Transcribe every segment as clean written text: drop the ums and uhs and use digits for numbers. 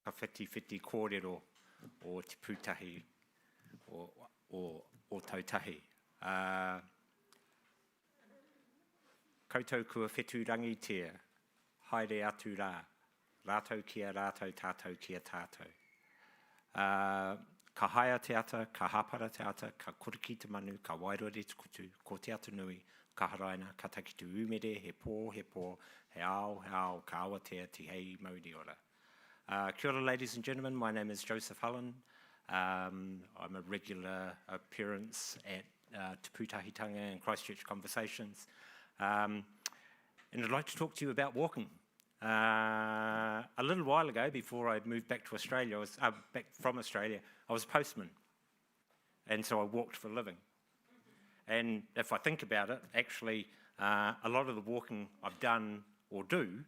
ka whiti Kōrero o te Pūtahi o Ōtautahi. Koutou kua whetū rangitia, haere atu rā, rātou kia rātou, tātou kia tātou. Ka haia te ata, ka hapara te ata, ka koriki te manu, ka wairore te kutu, ko te atu nui, ka haraina, ka takitu umere, he pō, he ao, ka awatea te hei mauri ora. Kia ora, ladies and gentlemen, my name is Joseph Hullen. I'm a regular appearance at Te Pūtahitanga and Christchurch Conversations. And I'd like to talk to you about walking. A little while ago, before I moved back to Australia, back from Australia, I was a postman. And so I walked for a living. And if I think about it, actually, a lot of the walking I've done or do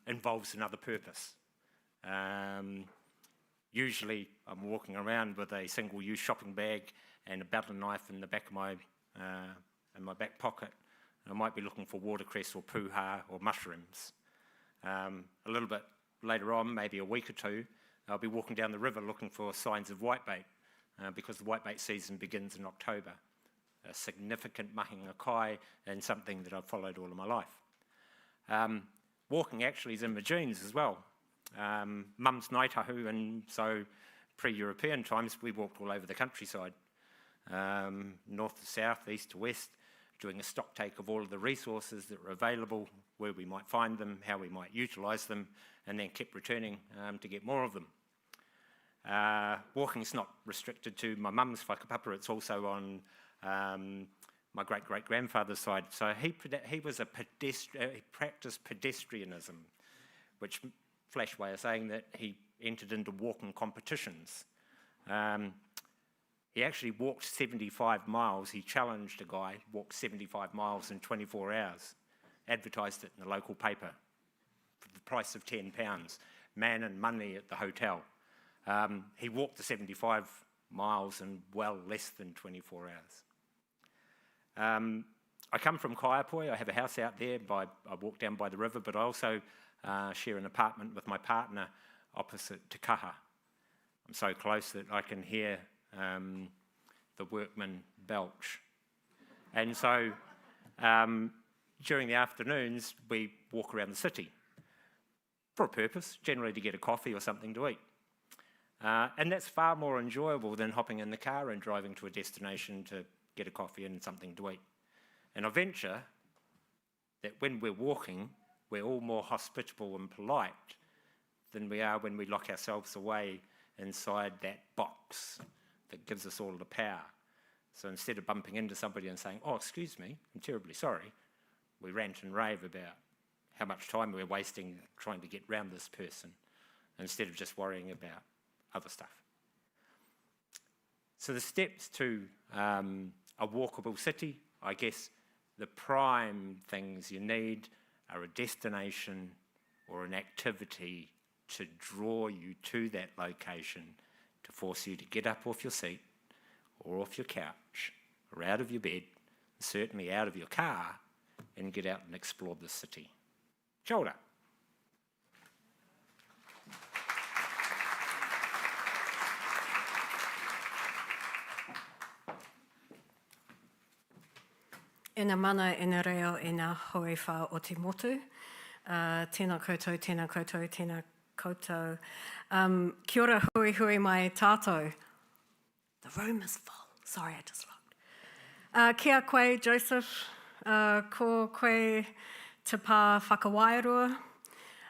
involves another purpose. Usually, I'm walking around with a single-use shopping bag and a battle knife in the back of my back pocket. I might be looking for watercress or puha or mushrooms. A little bit later on, maybe a week or two, I'll be walking down the river looking for signs of whitebait because the whitebait season begins in October. A significant mahinga kai and something that I've followed all of my life. Walking actually is in my genes as well. Mum's Ngāi, and so pre-European times we walked all over the countryside, north to south, east to west, doing a stock take of all of the resources that were available, where we might find them, how we might utilise them, and then kept returning to get more of them. Walking is not restricted to my mum's whakapapa, it's also on my great-great-grandfather's side. So he was he practised pedestrianism, which flash way of saying that he entered into walking competitions. He actually walked 75 miles. He challenged a guy, walked 75 miles in 24 hours, advertised it in the local paper for the price of £10, man and money at the hotel. He walked the 75 miles in well less than 24 hours. I come from Kaiapoi. I have a house out there. I walk down by the river, but I also share an apartment with my partner opposite Te Kaha. I'm so close that I can hear the workmen belch. And so during the afternoons, we walk around the city for a purpose, generally to get a coffee or something to eat. And that's far more enjoyable than hopping in the car and driving to a destination to get a coffee and something to eat. And I venture that when we're walking, we're all more hospitable and polite than we are when we lock ourselves away inside that box that gives us all the power. So instead of bumping into somebody and saying, "Oh, excuse me, I'm terribly sorry," we rant and rave about how much time we're wasting trying to get round this person instead of just worrying about other stuff. So the steps to a walkable city, I guess the prime things you need are a destination or an activity to draw you to that location, to force you to get up off your seat or off your couch or out of your bed, certainly out of your car, and get out and explore the city. Kia ora. Ina mana, ina reo, ina hoi wha o te motu. Tēnā koutou, tēnā koutou, tēnā koutou. Kia ora hui hui mai tātou. The room is full. Sorry, I just looked. Kia koe, Joseph. Ko koe te pā whakawairua.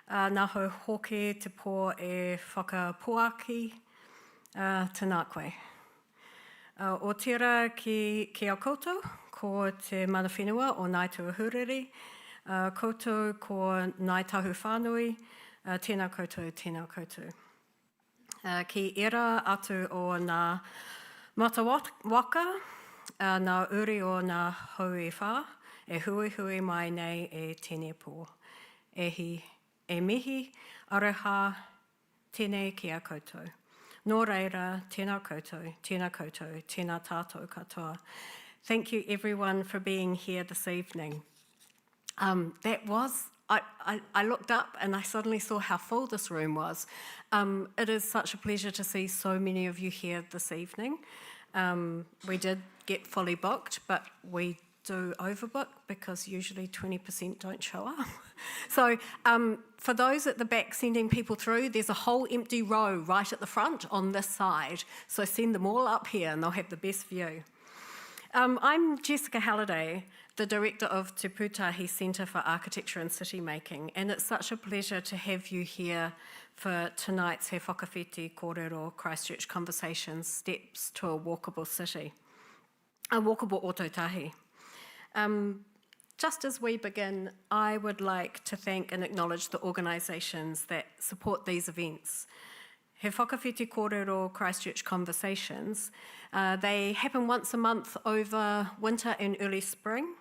Nā hau hoki te pō e whakapuaki. Tēnā koe. O tira ki a koutou, ko te mana whenua o Ngāi Tūāhuriri. Koutou ko Ngāi tahu whānui, tēnā koutou, tēnā koutou. Ki era atu o ngā matawaka, ngā uri o ngā haui whā, e hui hui mai nei e tēnei pō. E mihi, aroha, tēnei ki a koutou. Nō reira, tēnā koutou, tēnā koutou, tēnā tātou katoa. Thank you everyone for being here this evening. That was I looked up and I suddenly saw how full this room was. It is such a pleasure to see so many of you here this evening. We did get fully booked, but we do overbook because usually 20% don't show up. So for those at the back sending people through, there's a whole empty row right at the front on this side. So send them all up here and they'll have the best view. I'm Jessica Halliday, the director of Te Pūtahi Centre for Architecture and City Making, and it's such a pleasure to have you here for tonight's He Whakawhiti Kōrero Christchurch Conversations, Steps to a Walkable City, a walkable Ōtautahi. Just as we begin, I would like to thank and acknowledge the organisations that support these events. He Whakawhiti Kōrero Christchurch Conversations, they happen once a month over winter and early spring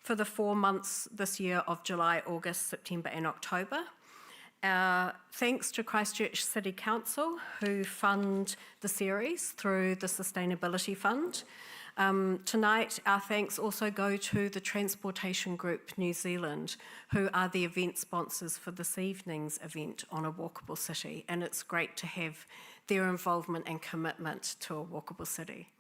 for the 4 months this year of July, August, September and October. Thanks to Christchurch City Council who fund the series through the Sustainability Fund. Tonight, our thanks also go to the Transportation Group New Zealand, who are the event sponsors for this evening's event on a walkable city, and it's great to have their involvement and commitment to a walkable city.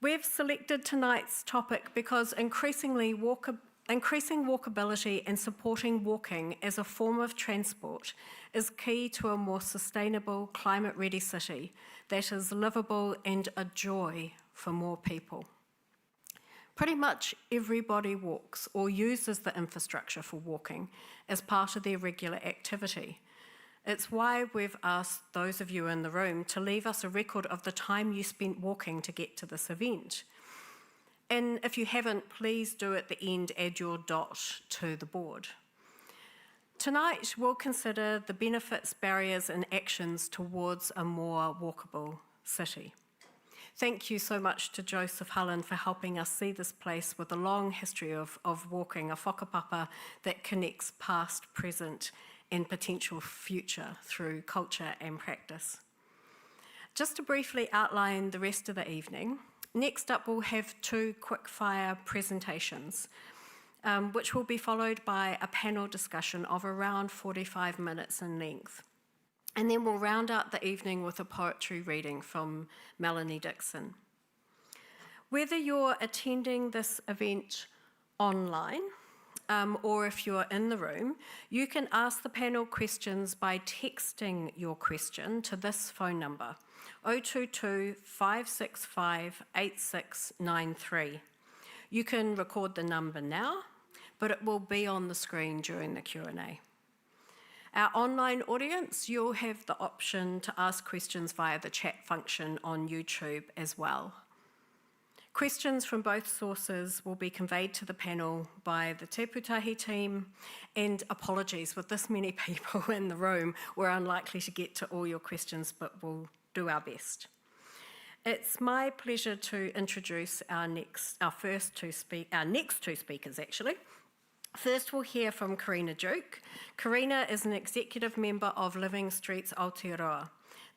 We've selected tonight's topic because increasing walkability and supporting walking as a form of transport is key to a more sustainable, climate-ready city that is livable and a joy for more people. Pretty much everybody walks or uses the infrastructure for walking as part of their regular activity. It's why we've asked those of you in the room to leave us a record of the time you spent walking to get to this event. And if you haven't, please do at the end add your dot to the board. Tonight, we'll consider the benefits, barriers and actions towards a more walkable city. Thank you so much to Joseph Hullen for helping us see this place with a long history of walking, a whakapapa that connects past, present and potential future through culture and practice. Just to briefly outline the rest of the evening, next up we'll have 2 quick-fire presentations, which will be followed by a panel discussion of around 45 minutes in length. And then we'll round out the evening with a poetry reading from Melanie Dixon. Whether you're attending this event online or if you're in the room, you can ask the panel questions by texting your question to this phone number, 022 565 8693. You can record the number now, but it will be on the screen during the Q&A. Our online audience, you'll have the option to ask questions via the chat function on YouTube as well. Questions from both sources will be conveyed to the panel by the Te Pūtahi team, and apologies, with this many people in the room, we're unlikely to get to all your questions, but we'll do our best. It's my pleasure to introduce our next two speakers actually. First, we'll hear from Carina Duke. Carina is an executive member of Living Streets Aotearoa,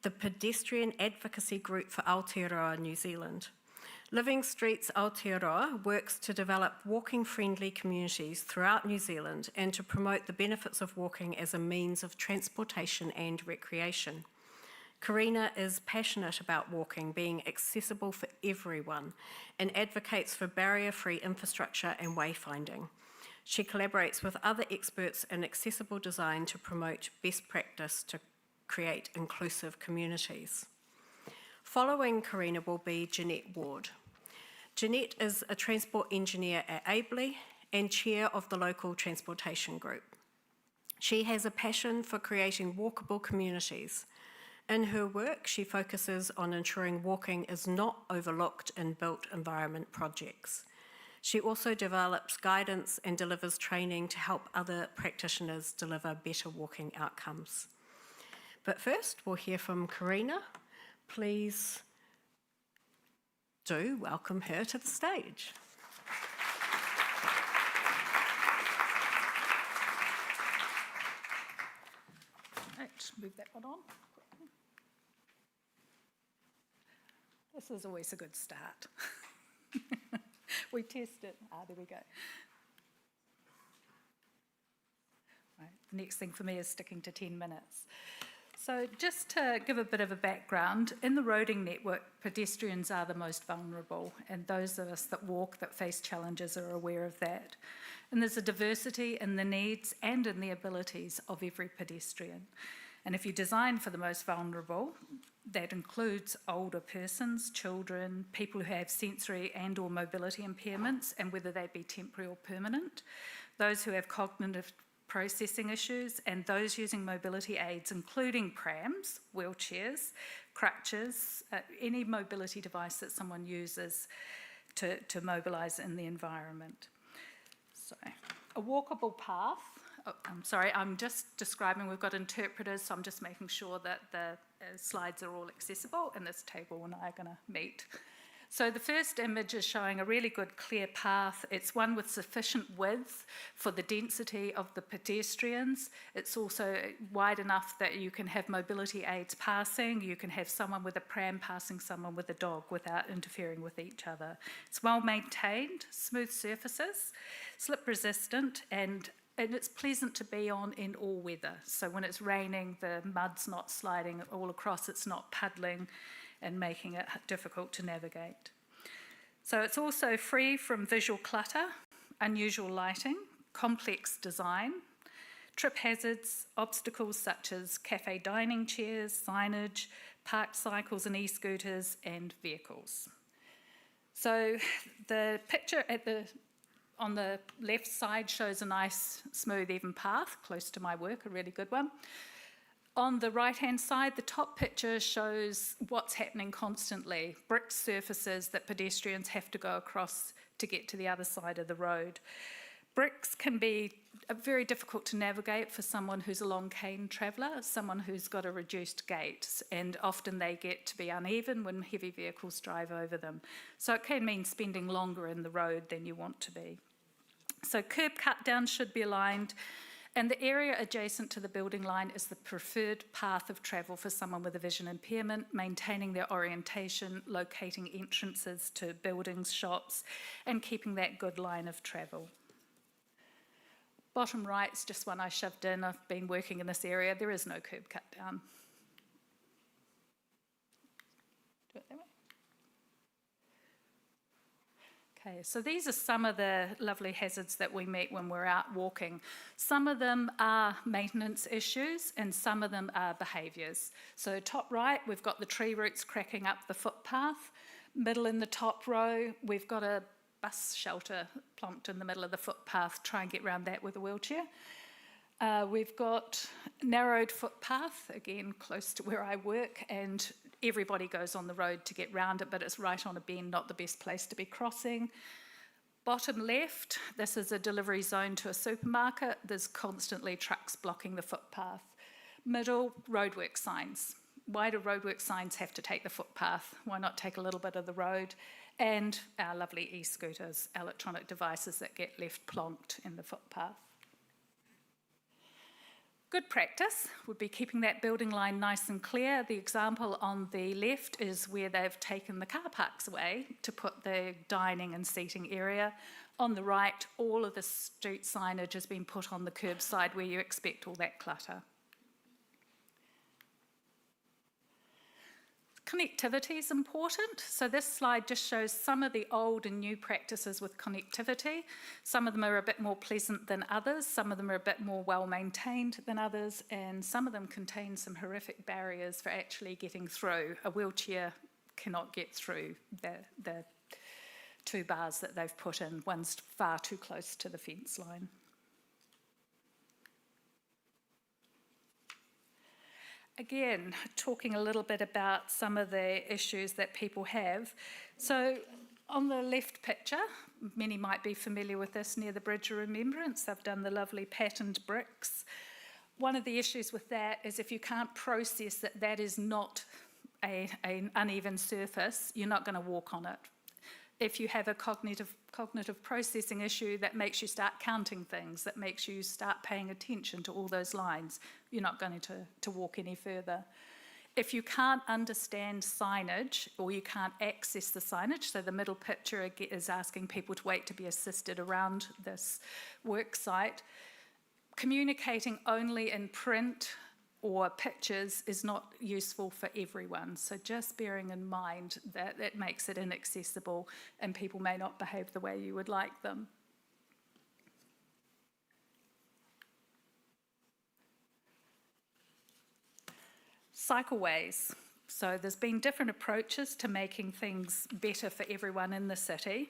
the pedestrian advocacy group for Aotearoa, New Zealand. Living Streets Aotearoa works to develop walking-friendly communities throughout New Zealand and to promote the benefits of walking as a means of transportation and recreation. Carina is passionate about walking being accessible for everyone and advocates for barrier-free infrastructure and wayfinding. She collaborates with other experts in accessible design to promote best practice to create inclusive communities. Following Carina will be Jeanette Ward. Jeanette is a transport engineer at Ably and chair of the local transportation group. She has a passion for creating walkable communities. In her work, she focuses on ensuring walking is not overlooked in built environment projects. She also develops guidance and delivers training to help other practitioners deliver better walking outcomes. But first, we'll hear from Carina. Please do welcome her to the stage. Right, move that one on. This is always a good start. We test it. There we go. The next thing for me is sticking to 10 minutes. So just to give a bit of a background, in the roading network, pedestrians are the most vulnerable, and those of us that walk, that face challenges, are aware of that. And there's a diversity in the needs and in the abilities of every pedestrian. And if you design for the most vulnerable, that includes older persons, children, people who have sensory and or mobility impairments, and whether they be temporary or permanent, those who have cognitive processing issues, and those using mobility aids, including prams, wheelchairs, crutches, any mobility device that someone uses to mobilise in the environment. So, a walkable path. Oh, I'm sorry, I'm just describing, we've got interpreters, so I'm just making sure that the slides are all accessible, and this table and I are going to meet. So the first image is showing a really good clear path. It's one with sufficient width for the density of the pedestrians. It's also wide enough that you can have mobility aids passing, you can have someone with a pram passing someone with a dog without interfering with each other. It's well maintained, smooth surfaces, slip resistant, and it's pleasant to be on in all weather. So when it's raining, the mud's not sliding all across, it's not puddling and making it difficult to navigate. So it's also free from visual clutter, unusual lighting, complex design, trip hazards, obstacles such as cafe dining chairs, signage, parked cycles and e-scooters, and vehicles. So the picture on the left side shows a nice, smooth, even path, close to my work, a really good one. On the right-hand side, the top picture shows what's happening constantly, brick surfaces that pedestrians have to go across to get to the other side of the road. Bricks can be very difficult to navigate for someone who's a long cane traveller, someone who's got a reduced gait, and often they get to be uneven when heavy vehicles drive over them. So it can mean spending longer in the road than you want to be. So curb cut down should be aligned, and the area adjacent to the building line is the preferred path of travel for someone with a vision impairment, maintaining their orientation, locating entrances to buildings, shops, and keeping that good line of travel. Bottom right's just one I shoved in. I've been working in this area. There is no curb cut down. Do it that way. Okay, so these are some of the lovely hazards that we meet when we're out walking. Some of them are maintenance issues and some of them are behaviours. So top right, we've got the tree roots cracking up the footpath. Middle in the top row, we've got a bus shelter plonked in the middle of the footpath. Try and get around that with a wheelchair. We've got narrowed footpath, again close to where I work, and everybody goes on the road to get round it, but it's right on a bend, not the best place to be crossing. Bottom left, this is a delivery zone to a supermarket. There's constantly trucks blocking the footpath. Middle, roadwork signs. Why do roadwork signs have to take the footpath? Why not take a little bit of the road? And our lovely e-scooters, electronic devices that get left plonked in the footpath. Good practice would be keeping that building line nice and clear. The example on the left is where they've taken the car parks away to put the dining and seating area. On the right, all of the street signage has been put on the curbside where you expect all that clutter. Connectivity is important. So this slide just shows some of the old and new practices with connectivity. Some of them are a bit more pleasant than others. Some of them are a bit more well maintained than others. And some of them contain some horrific barriers for actually getting through. A wheelchair cannot get through the two bars that they've put in. One's far too close to the fence line. Again, talking a little bit about some of the issues that people have. So on the left picture, many might be familiar with this, near the Bridge of Remembrance, they've done the lovely patterned bricks. One of the issues with that is if you can't process that that is not an uneven surface, you're not going to walk on it. If you have a cognitive processing issue that makes you start counting things, that makes you start paying attention to all those lines, you're not going to walk any further. If you can't understand signage or you can't access the signage, so the middle picture is asking people to wait to be assisted around this work site, communicating only in print or pictures is not useful for everyone. So just bearing in mind that it makes it inaccessible and people may not behave the way you would like them. Cycleways. So there's been different approaches to making things better for everyone in the city.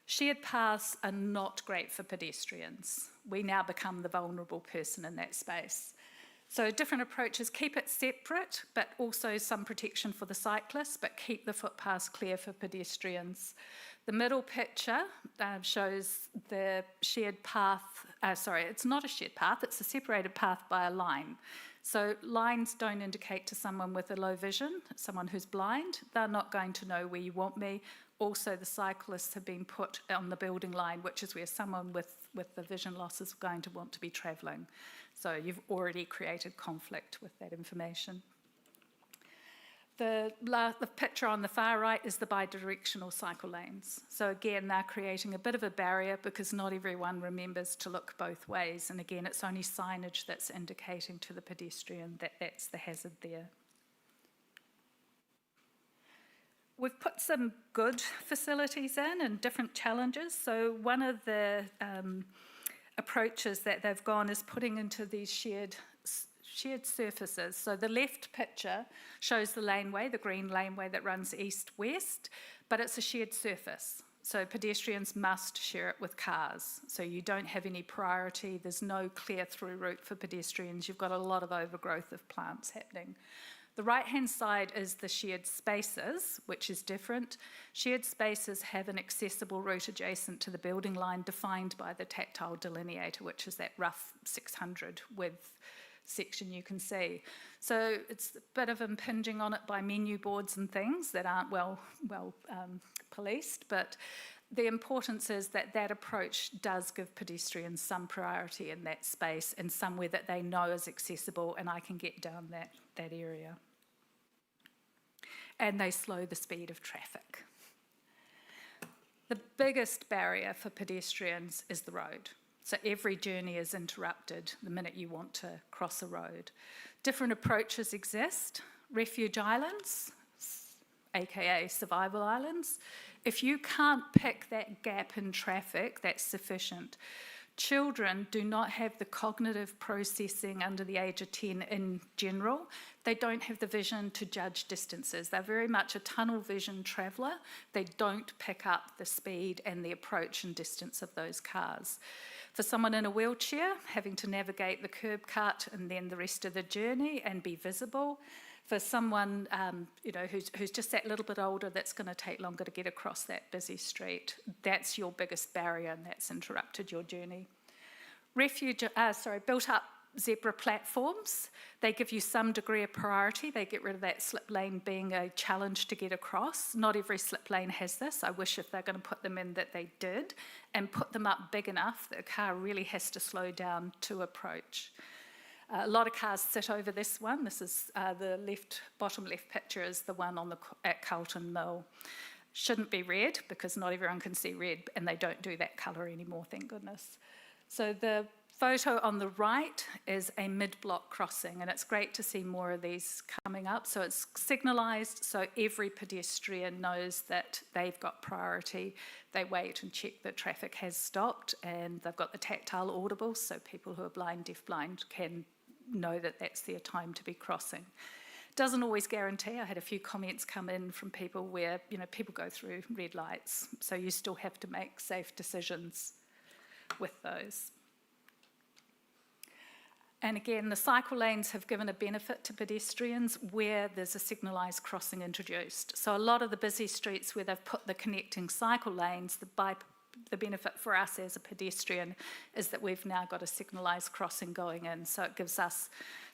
Shared paths are not great for pedestrians. We now become the vulnerable person in that space. So different approaches keep it separate, but also some protection for the cyclists, but keep the footpaths clear for pedestrians. The middle picture shows the shared path, it's not a shared path, it's a separated path by a line. So lines don't indicate to someone with a low vision, someone who's blind, they're not going to know where you want me. Also, the cyclists have been put on the building line, which is where someone with the vision loss is going to want to be travelling. So you've already created conflict with that information. The picture on the far right is the bidirectional cycle lanes. So again, they're creating a bit of a barrier because not everyone remembers to look both ways. And again, it's only signage that's indicating to the pedestrian that that's the hazard there. We've put some good facilities in and different challenges. So one of the approaches that they've gone is putting into these shared surfaces. So the left picture shows the laneway, the green laneway that runs east-west, but it's a shared surface. So pedestrians must share it with cars. So you don't have any priority. There's no clear through route for pedestrians. You've got a lot of overgrowth of plants happening. The right-hand side is the shared spaces, which is different. Shared spaces have an accessible route adjacent to the building line defined by the tactile delineator, which is that rough 600 width section you can see. So it's a bit of impinging on it by menu boards and things that aren't well policed, but the importance is that that approach does give pedestrians some priority in that space and somewhere that they know is accessible and I can get down that area. And they slow the speed of traffic. The biggest barrier for pedestrians is the road. So every journey is interrupted the minute you want to cross a road. Different approaches exist. Refuge islands, aka survival islands. If you can't pick that gap in traffic, that's sufficient. Children do not have the cognitive processing under the age of 10 in general. They don't have the vision to judge distances. They're very much a tunnel vision traveller. They don't pick up the speed and the approach and distance of those cars. For someone in a wheelchair, having to navigate the curb cut and then the rest of the journey and be visible. For someone who's just that little bit older, that's going to take longer to get across that busy street. That's your biggest barrier and that's interrupted your journey. Built up zebra platforms. They give you some degree of priority. They get rid of that slip lane being a challenge to get across. Not every slip lane has this. I wish if they're going to put them in that they did and put them up big enough that a car really has to slow down to approach. A lot of cars sit over this one. This is the bottom left picture is the one at Carlton Mill. Shouldn't be red because not everyone can see red and they don't do that colour anymore, thank goodness. So the photo on the right is a mid-block crossing and it's great to see more of these coming up. So it's signalised so every pedestrian knows that they've got priority. They wait and check that traffic has stopped and they've got the tactile audible so people who are blind, deaf-blind can know that that's their time to be crossing. Doesn't always guarantee. I had a few comments come in from people where people go through red lights, so you still have to make safe decisions with those. And again, the cycle lanes have given a benefit to pedestrians where there's a signalised crossing introduced. So a lot of the busy streets where they've put the connecting cycle lanes, the benefit for us as a pedestrian is that we've now got a signalised crossing going in, so it gives us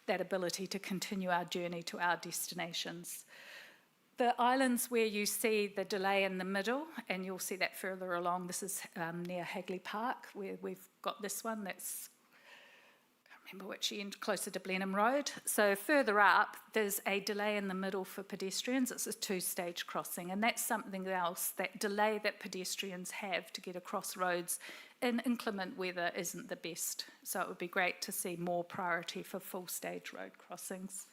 that ability to continue our journey to our destinations. The islands where you see the delay in the middle, and you'll see that further along, this is near Hagley Park, where we've got this one that's, I can't remember which end, closer to Blenheim Road. So further up, there's a delay in the middle for pedestrians. It's a two-stage crossing, and that's something else. That delay that pedestrians have to get across roads in inclement weather isn't the best. So it would be great to see more priority for full stage road crossings.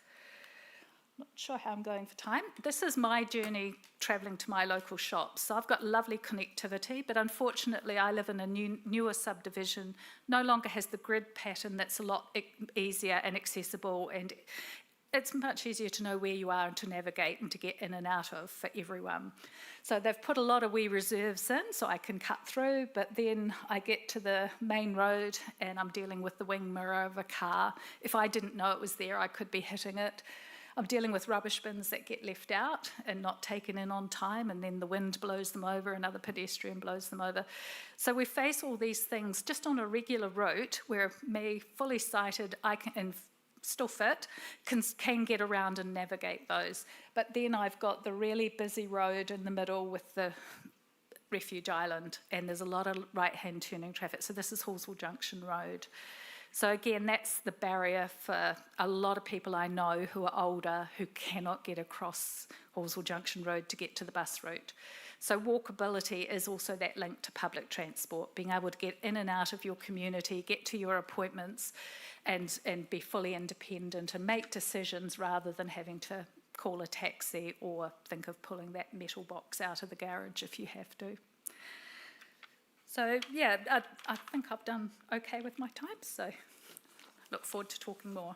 Not sure how I'm going for time. This is my journey travelling to my local shops. So I've got lovely connectivity, but unfortunately I live in a newer subdivision, no longer has the grid pattern that's a lot easier and accessible, and it's much easier to know where you are and to navigate and to get in and out of for everyone. So they've put a lot of wee reserves in so I can cut through, but then I get to the main road and I'm dealing with the wing mirror of a car. If I didn't know it was there, I could be hitting it. I'm dealing with rubbish bins that get left out and not taken in on time, and then the wind blows them over, another pedestrian blows them over. So we face all these things just on a regular route where me, fully sighted, I can, and still fit, can get around and navigate those. But then I've got the really busy road in the middle with the refuge island, and there's a lot of right-hand turning traffic. So this is Hallsville Junction Road. So again, that's the barrier for a lot of people I know who are older who cannot get across Hallsville Junction Road to get to the bus route. So walkability is also that link to public transport, being able to get in and out of your community, get to your appointments and be fully independent and make decisions rather than having to call a taxi or think of pulling that metal box out of the garage if you have to. So yeah, I think I've done okay with my time, so look forward to talking more.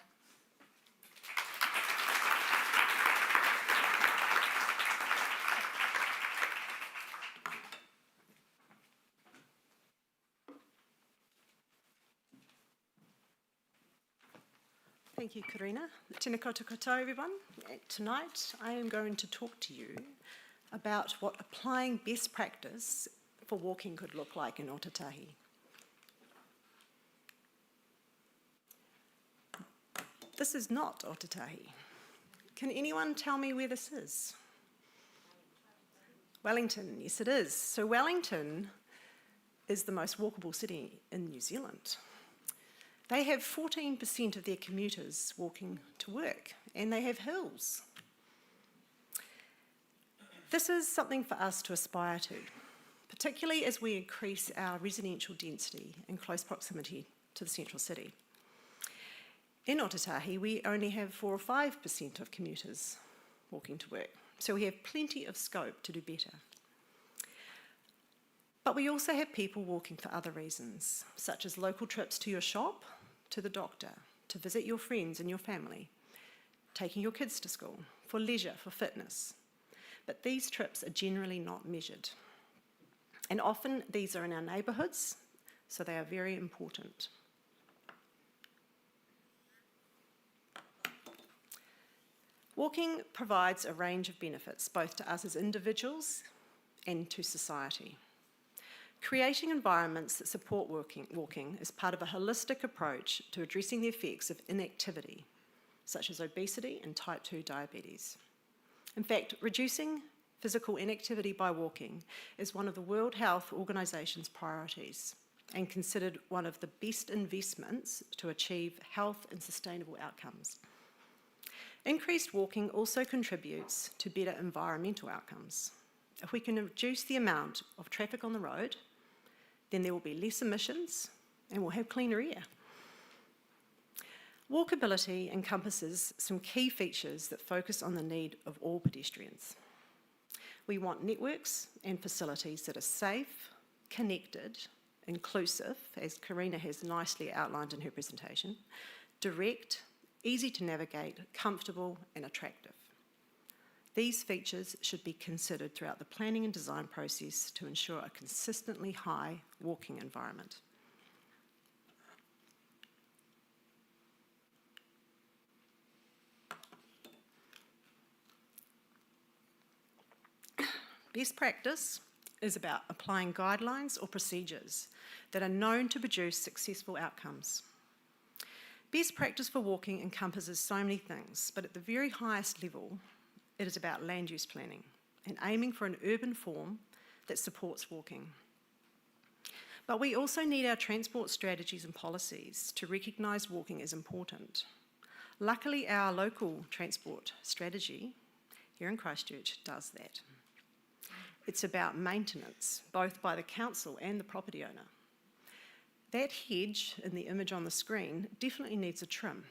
Thank you, Carina. Tēnā koutou koutou, everyone. Tonight, I am going to talk to you about what applying best practice for walking could look like in Ōtautahi. This is not Ōtautahi. Can anyone tell me where this is? Wellington, yes it is. So Wellington is the most walkable city in New Zealand. They have 14% of their commuters walking to work, and they have hills. This is something for us to aspire to, particularly as we increase our residential density in close proximity to the central city. In Ōtautahi, we only have 4 or 5% of commuters walking to work, so we have plenty of scope to do better. But we also have people walking for other reasons, such as local trips to your shop, to the doctor, to visit your friends and your family, taking your kids to school, for leisure, for fitness. But these trips are generally not measured. And often these are in our neighbourhoods, so they are very important. Walking provides a range of benefits, both to us as individuals and to society. Creating environments that support walking is part of a holistic approach to addressing the effects of inactivity, such as obesity and type 2 diabetes. In fact, reducing physical inactivity by walking is one of the World Health Organisation's priorities and considered one of the best investments to achieve health and sustainable outcomes. Increased walking also contributes to better environmental outcomes. If we can reduce the amount of traffic on the road, then there will be less emissions and we'll have cleaner air. Walkability encompasses some key features that focus on the need of all pedestrians. We want networks and facilities that are safe, connected, inclusive, as Carina has nicely outlined in her presentation, direct, easy to navigate, comfortable and attractive. These features should be considered throughout the planning and design process to ensure a consistently high walking environment. Best practice is about applying guidelines or procedures that are known to produce successful outcomes. Best practice for walking encompasses so many things, but at the very highest level, it is about land use planning and aiming for an urban form that supports walking. But we also need our transport strategies and policies to recognise walking as important. Luckily, our local transport strategy here in Christchurch does that. It's about maintenance, both by the council and the property owner. That hedge in the image on the screen definitely needs a trim.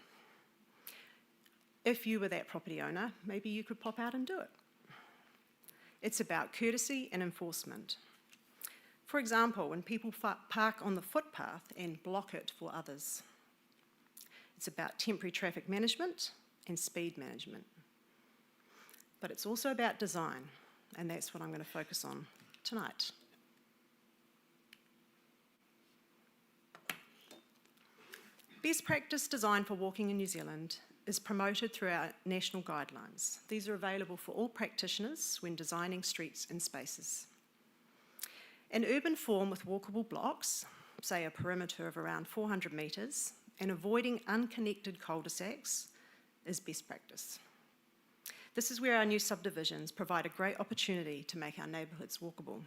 If you were that property owner, maybe you could pop out and do it. It's about courtesy and enforcement. For example, when people park on the footpath and block it for others. It's about temporary traffic management and speed management. But it's also about design, and that's what I'm going to focus on tonight. Best practice design for walking in New Zealand is promoted through our national guidelines. These are available for all practitioners when designing streets and spaces. An urban form with walkable blocks, say a perimeter of around 400 metres, and avoiding unconnected cul-de-sacs is best practice. This is where our new subdivisions provide a great opportunity to make our neighbourhoods walkable.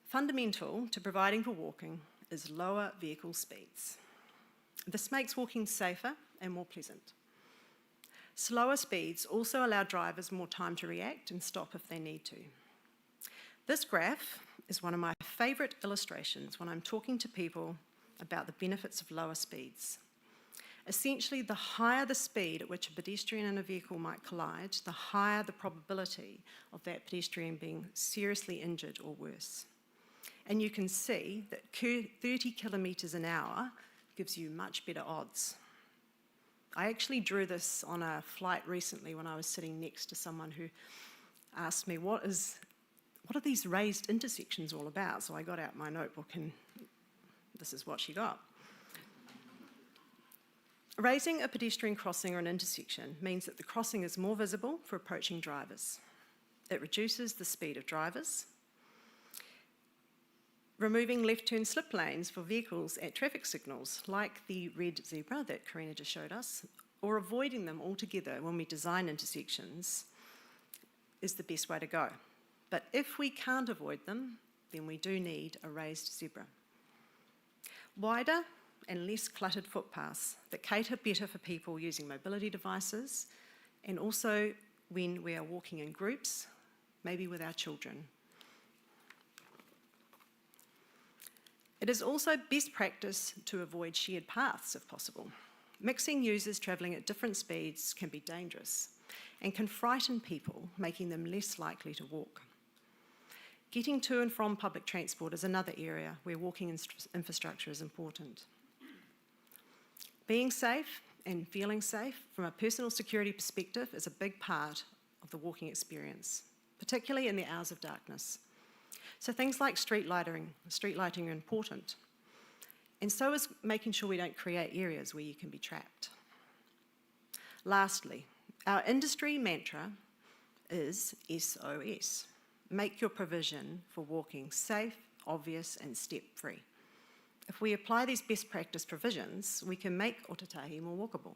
Fundamental to providing for walking is lower vehicle speeds. This makes walking safer and more pleasant. Slower speeds also allow drivers more time to react and stop if they need to. This graph is one of my favourite illustrations when I'm talking to people about the benefits of lower speeds. Essentially, the higher the speed at which a pedestrian and a vehicle might collide, the higher the probability of that pedestrian being seriously injured or worse. And you can see that 30 kilometres an hour gives you much better odds. I actually drew this on a flight recently when I was sitting next to someone who asked me, what are these raised intersections all about? So I got out my notebook and this is what she got. Raising a pedestrian crossing or an intersection means that the crossing is more visible for approaching drivers. It reduces the speed of drivers. Removing left turn slip lanes for vehicles at traffic signals, like the red zebra that Carina just showed us, or avoiding them altogether when we design intersections, is the best way to go. But if we can't avoid them, then we do need a raised zebra. Wider and less cluttered footpaths that cater better for people using mobility devices, and also when we are walking in groups, maybe with our children. It is also best practice to avoid shared paths if possible. Mixing users travelling at different speeds can be dangerous and can frighten people, making them less likely to walk. Getting to and from public transport is another area where walking infrastructure is important. Being safe and feeling safe from a personal security perspective is a big part of the walking experience, particularly in the hours of darkness. So things like street lighting are important. And so is making sure we don't create areas where you can be trapped. Lastly, our industry mantra is SOS. Make your provision for walking safe, obvious, and step-free. If we apply these best practice provisions, we can make Ōtautahi more walkable.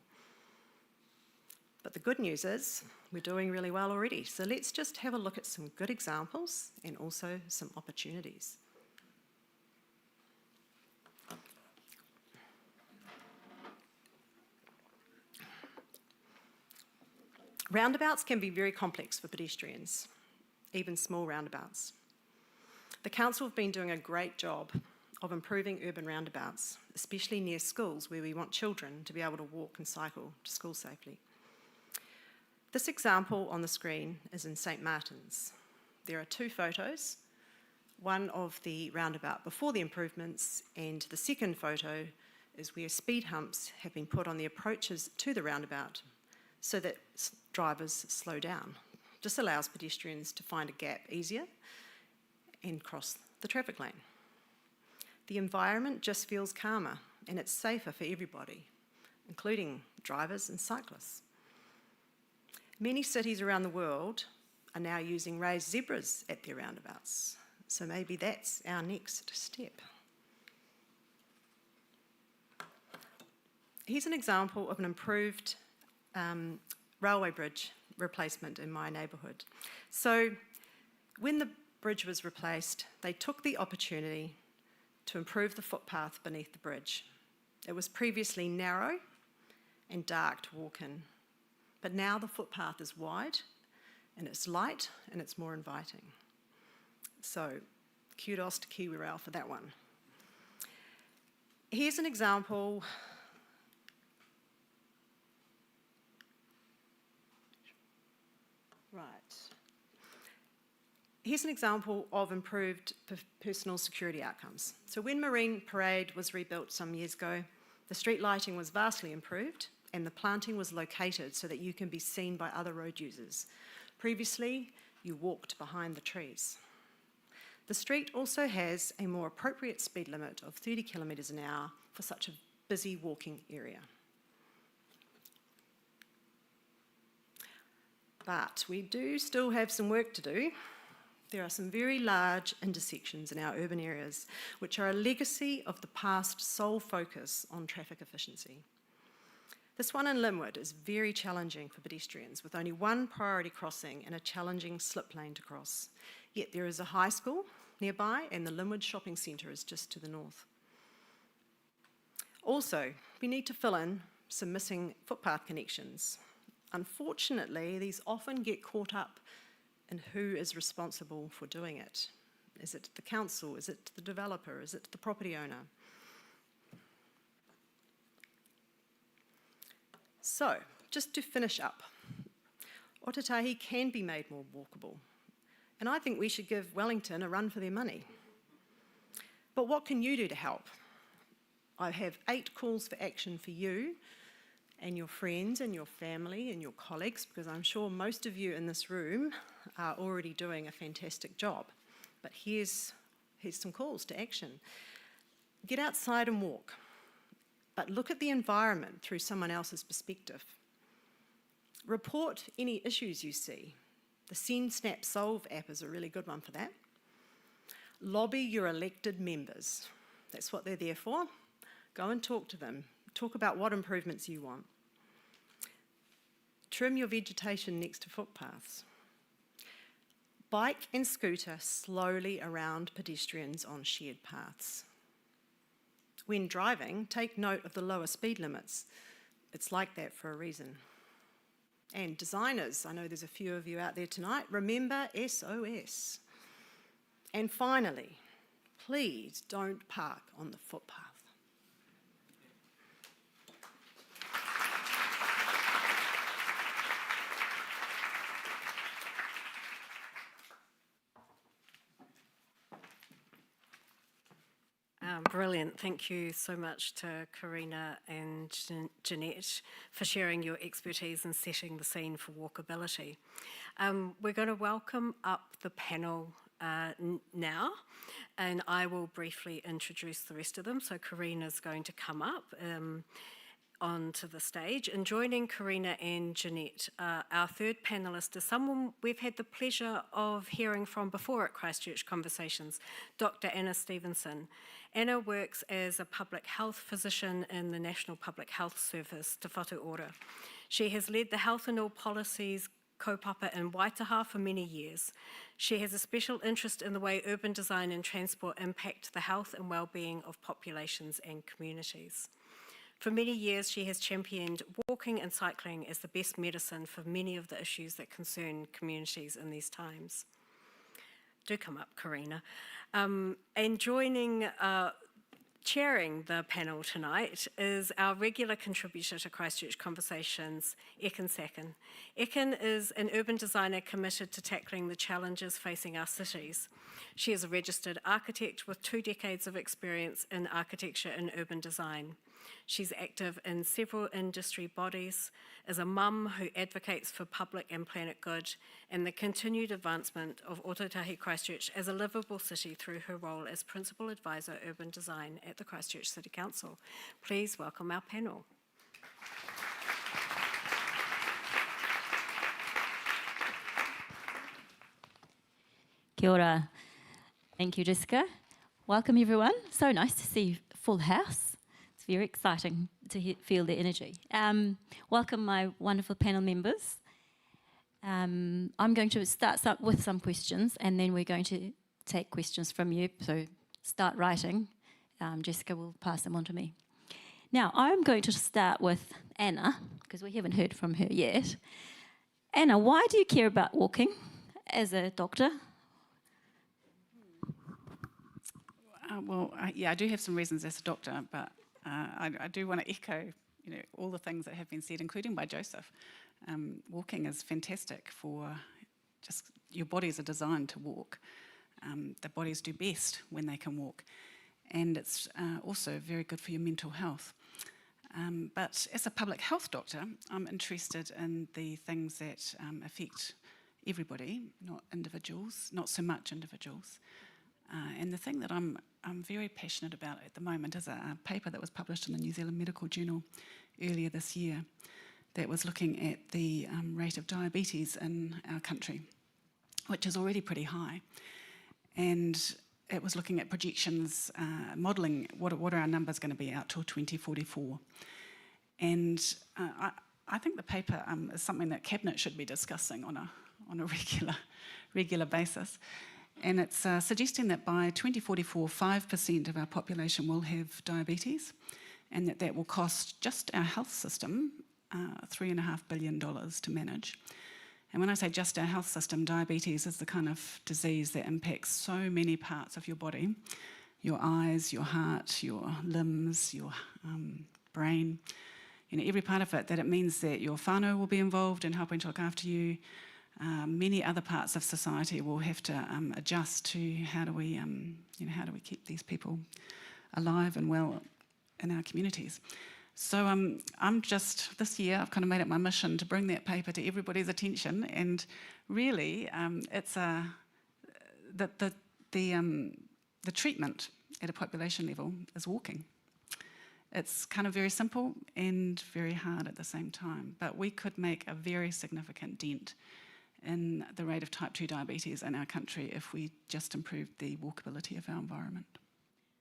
But the good news is we're doing really well already. So let's just have a look at some good examples and also some opportunities. Roundabouts can be very complex for pedestrians, even small roundabouts. The council have been doing a great job of improving urban roundabouts, especially near schools where we want children to be able to walk and cycle to school safely. This example on the screen is in St Martin's. There are two photos, one of the roundabout before the improvements, and the second photo is where speed humps have been put on the approaches to the roundabout so that drivers slow down. This allows pedestrians to find a gap easier and cross the traffic lane. The environment just feels calmer and it's safer for everybody, including drivers and cyclists. Many cities around the world are now using raised zebras at their roundabouts, so maybe that's our next step. Here's an example of an improved railway bridge replacement in my neighbourhood. So when the bridge was replaced, they took the opportunity to improve the footpath beneath the bridge. It was previously narrow and dark to walk in, but now the footpath is wide and it's light and it's more inviting. So kudos to Kiwi Rail for that one. Here's an example. Right. Here's an example of improved personal security outcomes. So when Marine Parade was rebuilt some years ago, the street lighting was vastly improved and the planting was located so that you can be seen by other road users. Previously, you walked behind the trees. The street also has a more appropriate speed limit of 30 kilometres an hour for such a busy walking area. But we do still have some work to do. There are some very large intersections in our urban areas, which are a legacy of the past sole focus on traffic efficiency. This one in Linwood is very challenging for pedestrians, with only one priority crossing and a challenging slip lane to cross. Yet there is a high school nearby and the Linwood Shopping Centre is just to the north. Also, we need to fill in some missing footpath connections. Unfortunately, these often get caught up in who is responsible for doing it. Is it the council? Is it the developer? Is it the property owner? So, just to finish up, Ōtautahi can be made more walkable, and I think we should give Wellington a run for their money. But what can you do to help? I have 8 calls for action for you and your friends and your family and your colleagues, because I'm sure most of you in this room are already doing a fantastic job. But here's some calls to action. Get outside and walk, but look at the environment through someone else's perspective. Report any issues you see. The Send, Snap, Solve app is a really good one for that. Lobby your elected members. That's what they're there for. Go and talk to them. Talk about what improvements you want. Trim your vegetation next to footpaths. Bike and scooter slowly around pedestrians on shared paths. When driving, take note of the lower speed limits. It's like that for a reason. And designers, I know there's a few of you out there tonight, remember SOS. And finally, please don't park on the footpath. Brilliant. Thank you so much to Carina and Jeanette for sharing your expertise in setting the scene for walkability. We're going to welcome up the panel now, and I will briefly introduce the rest of them. So Carina's going to come up onto the stage, and joining Carina and Jeanette, our third panellist is someone we've had the pleasure of hearing from before at Christchurch Conversations, Dr. Anna Stevenson. Anna works as a public health physician in the National Public Health Service, Te Whatu Ora. She has led the Health and Ill Policies kaupapa in Waitaha for many years. She has a special interest in the way urban design and transport impact the health and well-being of populations and communities. For many years, she has championed walking and cycling as the best medicine for many of the issues that concern communities in these times. Do come up, Carina. And chairing the panel tonight is our regular contributor to Christchurch Conversations, Ekin Sakin. Ekin is an urban designer committed to tackling the challenges facing our cities. She is a registered architect with 2 decades of experience in architecture and urban design. She's active in several industry bodies, is a mum who advocates for public and planet good, and the continued advancement of Ōtautahi Christchurch as a livable city through her role as Principal Advisor Urban Design at the Christchurch City Council. Please welcome our panel. Kia ora. Thank you, Jessica. Welcome, everyone. So nice to see full house. It's very exciting to feel the energy. Welcome, my wonderful panel members. I'm going to start with some questions, and then we're going to take questions from you. So start writing. Jessica will pass them on to me. Now, I'm going to start with Anna, because we haven't heard from her yet. Anna, why do you care about walking as a doctor? I do have some reasons as a doctor, but I do want to echo, all the things that have been said, including by Joseph. Walking is fantastic for just, your bodies are designed to walk. The bodies do best when they can walk. And it's also very good for your mental health. But as a public health doctor, I'm interested in the things that affect everybody, not individuals, not so much individuals. And the thing that I'm very passionate about at the moment is a paper that was published in the New Zealand Medical Journal earlier this year that was looking at the rate of diabetes in our country, which is already pretty high. And it was looking at projections, modelling what are our numbers going to be out till 2044. And I think the paper is something that Cabinet should be discussing on a regular basis. And it's suggesting that by 2044, 5% of our population will have diabetes, and that will cost just our health system $3.5 billion to manage. And when I say just our health system, diabetes is the kind of disease that impacts so many parts of your body, your eyes, your heart, your limbs, your brain, every part of it, that it means that your whānau will be involved in helping to look after you. Many other parts of society will have to adjust to how do we keep these people alive and well in our communities. So this year I've kind of made it my mission to bring that paper to everybody's attention, and really it's the treatment at a population level is walking. It's kind of very simple and very hard at the same time, but we could make a very significant dent in the rate of type 2 diabetes in our country if we just improved the walkability of our environment.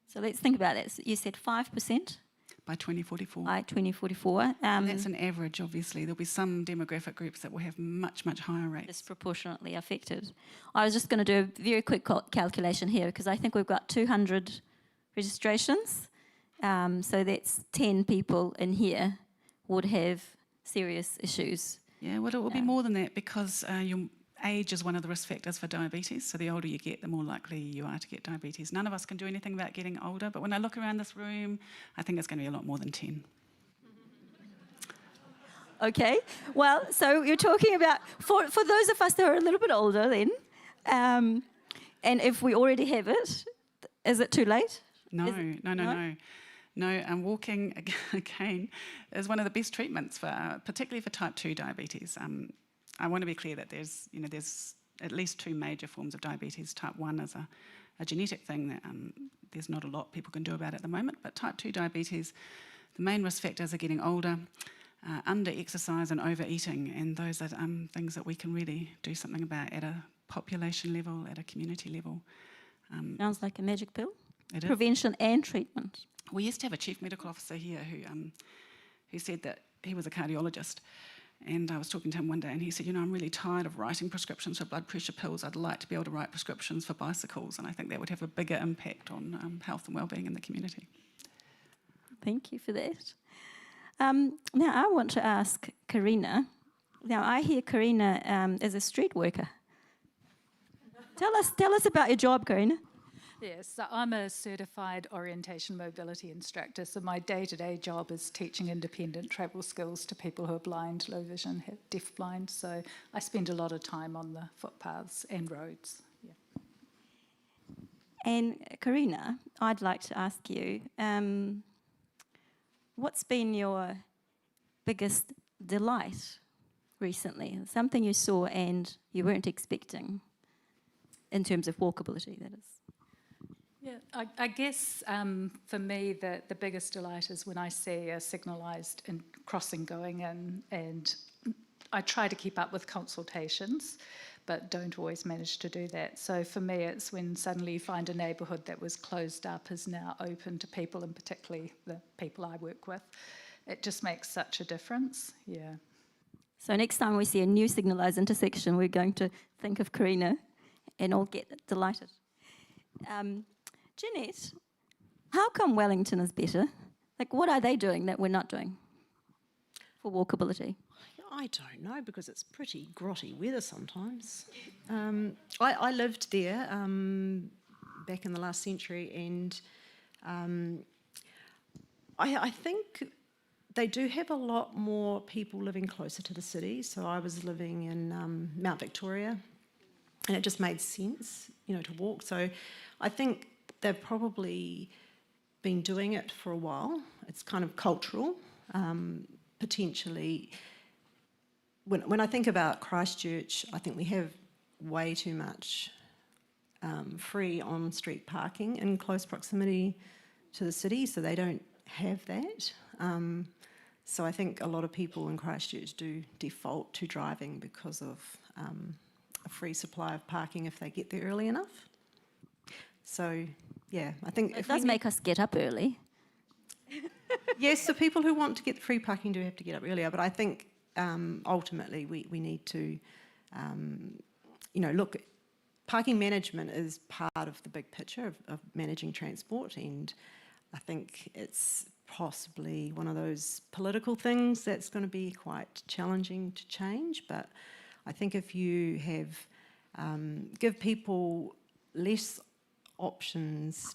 So let's think about it. So you said 5%? By 2044. By 2044. And that's an average, obviously. There'll be some demographic groups that will have much, much higher rates. Disproportionately affected. I was just going to do a very quick calculation here, because I think we've got 200 registrations. So that's 10 people in here would have serious issues. Yeah, well, it will be more than that, because your age is one of the risk factors for diabetes. So the older you get, the more likely you are to get diabetes. None of us can do anything about getting older, but when I look around this room, I think it's going to be a lot more than 10. Okay, well, so you're talking about, for those of us that are a little bit older then, and if we already have it, is it too late? No. Walking, again, is one of the best treatments, particularly for type 2 diabetes. I want to be clear that there's at least two major forms of diabetes. Type 1 is a genetic thing that there's not a lot people can do about at the moment, but type 2 diabetes, the main risk factors are getting older, under-exercise and overeating, and those are things that we can really do something about at a population level, at a community level. Sounds like a magic pill. It is. Prevention and treatment. We used to have a chief medical officer here who said that he was a cardiologist, and I was talking to him one day and he said, I'm really tired of writing prescriptions for blood pressure pills. I'd like to be able to write prescriptions for bicycles, and I think that would have a bigger impact on health and wellbeing in the community. Thank you for that. Now I want to ask Carina. Now I hear Carina is a street worker. Tell us about your job, Carina. Yes, so I'm a certified orientation mobility instructor, so my day-to-day job is teaching independent travel skills to people who are blind, low vision, deaf-blind, so I spend a lot of time on the footpaths and roads. Yeah. And Carina, I'd like to ask you, what's been your biggest delight recently? Something you saw and you weren't expecting in terms of walkability, that is. Yeah, I guess for me the biggest delight is when I see a signalised crossing going in, and I try to keep up with consultations, but don't always manage to do that. So for me it's when suddenly you find a neighbourhood that was closed up is now open to people, and particularly the people I work with. It just makes such a difference, yeah. So next time we see a new signalised intersection, we're going to think of Carina and all get delighted. Jeanette, how come Wellington is better? Like, what are they doing that we're not doing for walkability? I don't know, because it's pretty grotty weather sometimes. I lived there back in the last century, and I think they do have a lot more people living closer to the city. So I was living in Mount Victoria, and it just made sense, to walk. So I think they've probably been doing it for a while. It's kind of cultural, potentially. When I think about Christchurch, I think we have way too much free on-street parking in close proximity to the city, so they don't have that. So I think a lot of people in Christchurch do default to driving because of a free supply of parking if they get there early enough. So, yeah, I think... It does make us get up early. Yes, the people who want to get the free parking do have to get up earlier, but I think ultimately we need to, look, parking management is part of the big picture of managing transport, and I think it's possibly one of those political things that's going to be quite challenging to change, but I think if you have give people less options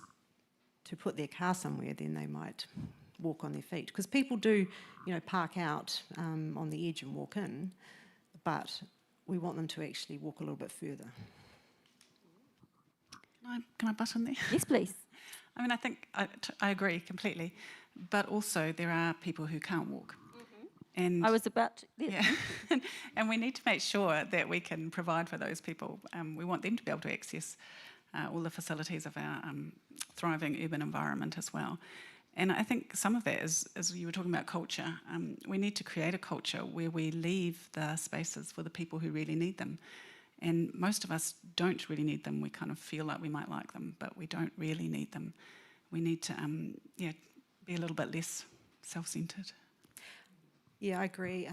to put their car somewhere, then they might walk on their feet. Because people do, park out on the edge and walk in, but we want them to actually walk a little bit further. Can I butt in there? Yes, please. I mean, I think I agree completely, but also there are people who can't walk. And I was about to, yeah, and we need to make sure that we can provide for those people. We want them to be able to access all the facilities of our thriving urban environment as well. And I think some of that is, as you were talking about culture, we need to create a culture where we leave the spaces for the people who really need them. And most of us don't really need them. We kind of feel like we might like them, but we don't really need them. We need to be a little bit less self-centred. Yeah, I agree.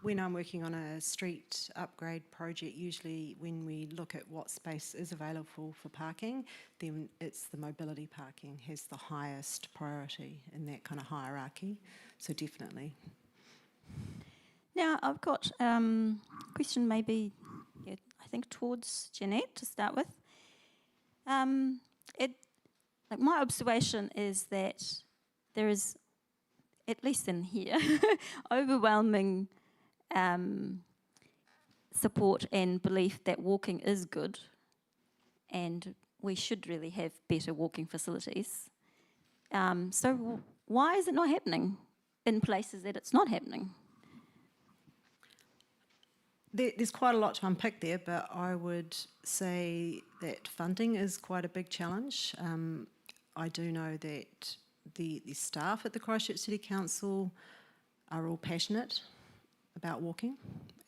When I'm working on a street upgrade project, usually when we look at what space is available for parking, then it's the mobility parking has the highest priority in that kind of hierarchy. So definitely. Now, I've got a question maybe, I think towards Jeanette to start with. My observation is that there is, at least in here, overwhelming support and belief that walking is good and we should really have better walking facilities. So why is it not happening in places that it's not happening? There's quite a lot to unpick there, but I would say that funding is quite a big challenge. I do know that the staff at the Christchurch City Council are all passionate about walking,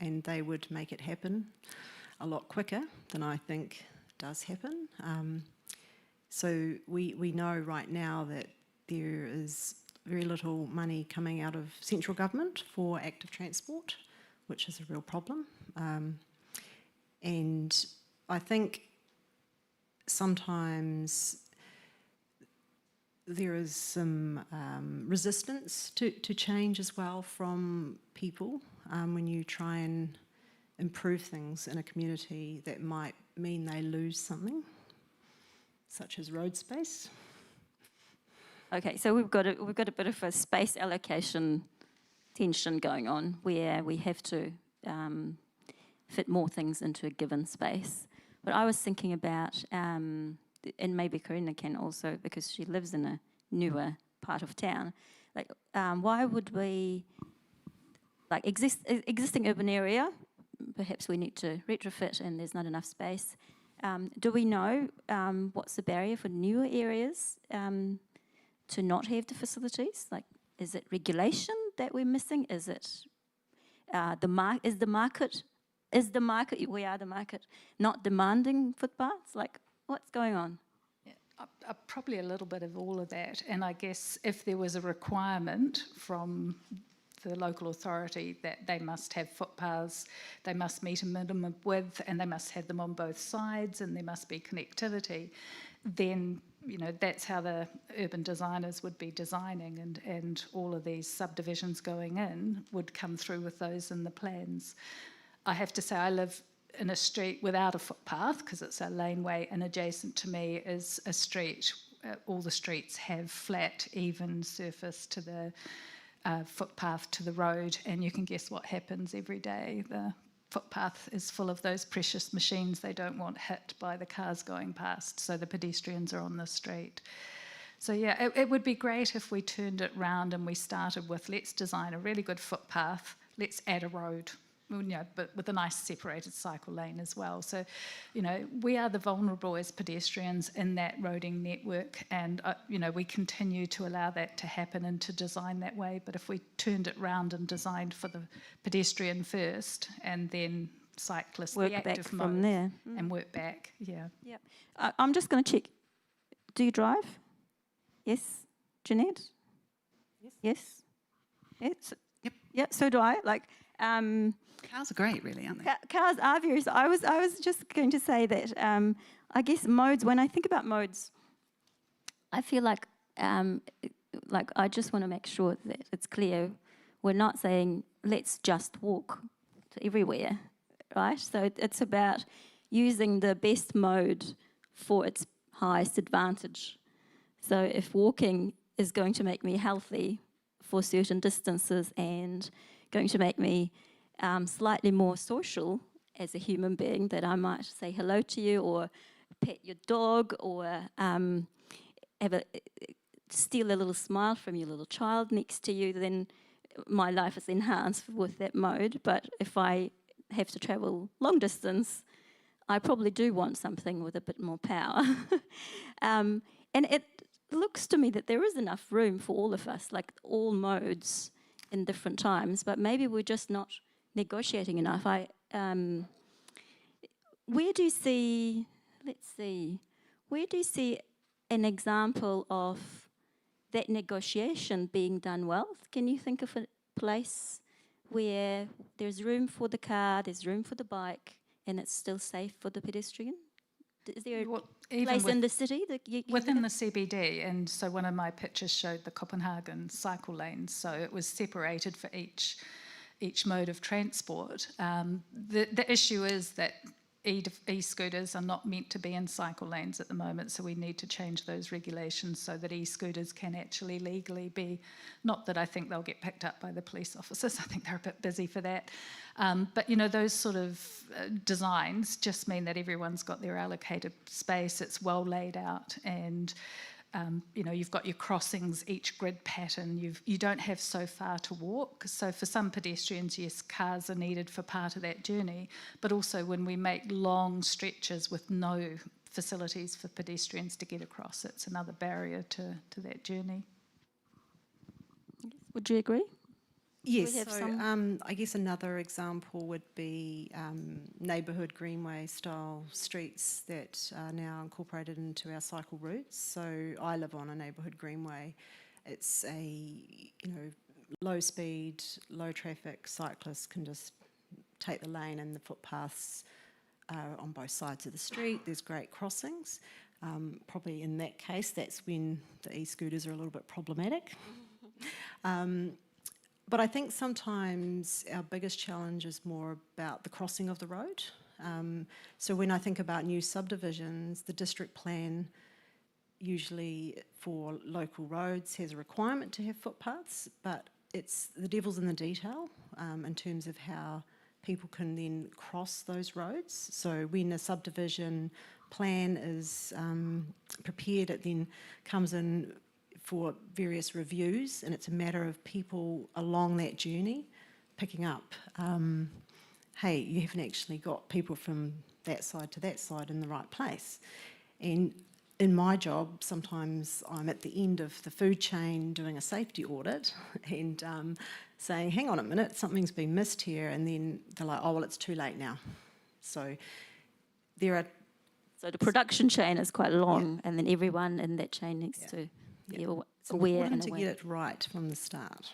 and they would make it happen a lot quicker than I think does happen. So we know right now that there is very little money coming out of central government for active transport, which is a real problem. And I think sometimes there is some resistance to change as well from people when you try and improve things in a community that might mean they lose something, such as road space. Okay, so we've got a bit of a space allocation tension going on where we have to fit more things into a given space. But I was thinking about, and maybe Carina can also, because she lives in a newer part of town, why would we, existing urban area, perhaps we need to retrofit and there's not enough space. Do we know what's the barrier for newer areas to not have the facilities? Is it regulation that we're missing? Is it we are the market not demanding footpaths? What's going on? Yeah, probably a little bit of all of that. And I guess if there was a requirement from the local authority that they must have footpaths, they must meet a minimum width, and they must have them on both sides, and there must be connectivity, then that's how the urban designers would be designing, and all of these subdivisions going in would come through with those in the plans. I have to say I live in a street without a footpath because it's a laneway, and adjacent to me is a street all the streets have flat, even surface to the footpath to the road, and you can guess what happens every day. The footpath is full of those precious machines they don't want hit by the cars going past, so the pedestrians are on the street. So yeah, it would be great if we turned it round and we started with, let's design a really good footpath, let's add a road, but with a nice separated cycle lane as well. So, we are the vulnerable as pedestrians in that roading network, and, we continue to allow that to happen and to design that way. But if we turned it round and designed for the pedestrian first, and then cyclists, work the active back mode, from there. and work back, yeah. Yep. I'm just going to check. Do you drive? Yes. Jeanette? Yes. Yes? Yep. Yeah, so do I. Cars are great, really, aren't they? Cars are very... I was just going to say that I guess modes, when I think about modes, I feel like I just want to make sure that it's clear. We're not saying, let's just walk to everywhere, right? So it's about using the best mode for its highest advantage. So if walking is going to make me healthy for certain distances and going to make me slightly more social as a human being, that I might say hello to you or pet your dog or steal a little smile from your little child next to you, then my life is enhanced with that mode. But if I have to travel long distance, I probably do want something with a bit more power. And it looks to me that there is enough room for all of us, like all modes in different times, but maybe we're just not negotiating enough. Where do you see an example of that negotiation being done well? Can you think of a place where there's room for the car, there's room for the bike, and it's still safe for the pedestrian? Is there a place in the city that you within the CBD? And so one of my pictures showed the Copenhagen cycle lanes, so it was separated for each mode of transport. The issue is that e-scooters are not meant to be in cycle lanes at the moment, so we need to change those regulations so that e-scooters can actually legally be, not that I think they'll get picked up by the police officers, I think they're a bit busy for that, but those sort of designs just mean that everyone's got their allocated space, it's well laid out, and you've got your crossings, each grid pattern, you don't have so far to walk. So for some pedestrians, yes, cars are needed for part of that journey, but also when we make long stretches with no facilities for pedestrians to get across, it's another barrier to that journey. Would you agree? Yes, so I guess another example would be neighbourhood greenway style streets that are now incorporated into our cycle routes. So I live on a neighbourhood greenway. It's a low speed, low traffic, cyclists can just take the lane, and the footpaths are on both sides of the street. There's great crossings. Probably in that case, that's when the e-scooters are a little bit problematic. But I think sometimes our biggest challenge is more about the crossing of the road. So when I think about new subdivisions, the district plan usually for local roads has a requirement to have footpaths, but it's the devil's in the detail in terms of how people can then cross those roads. So when a subdivision plan is prepared, it then comes in for various reviews, and it's a matter of people along that journey picking up, hey, you haven't actually got people from that side to that side in the right place. And in my job, sometimes I'm at the end of the food chain doing a safety audit and saying, hang on a minute, something's been missed here, and then they're like, oh, well, it's too late now. So there are... So the production chain is quite long, and then everyone in that chain needs to... It's important to get it right from the start.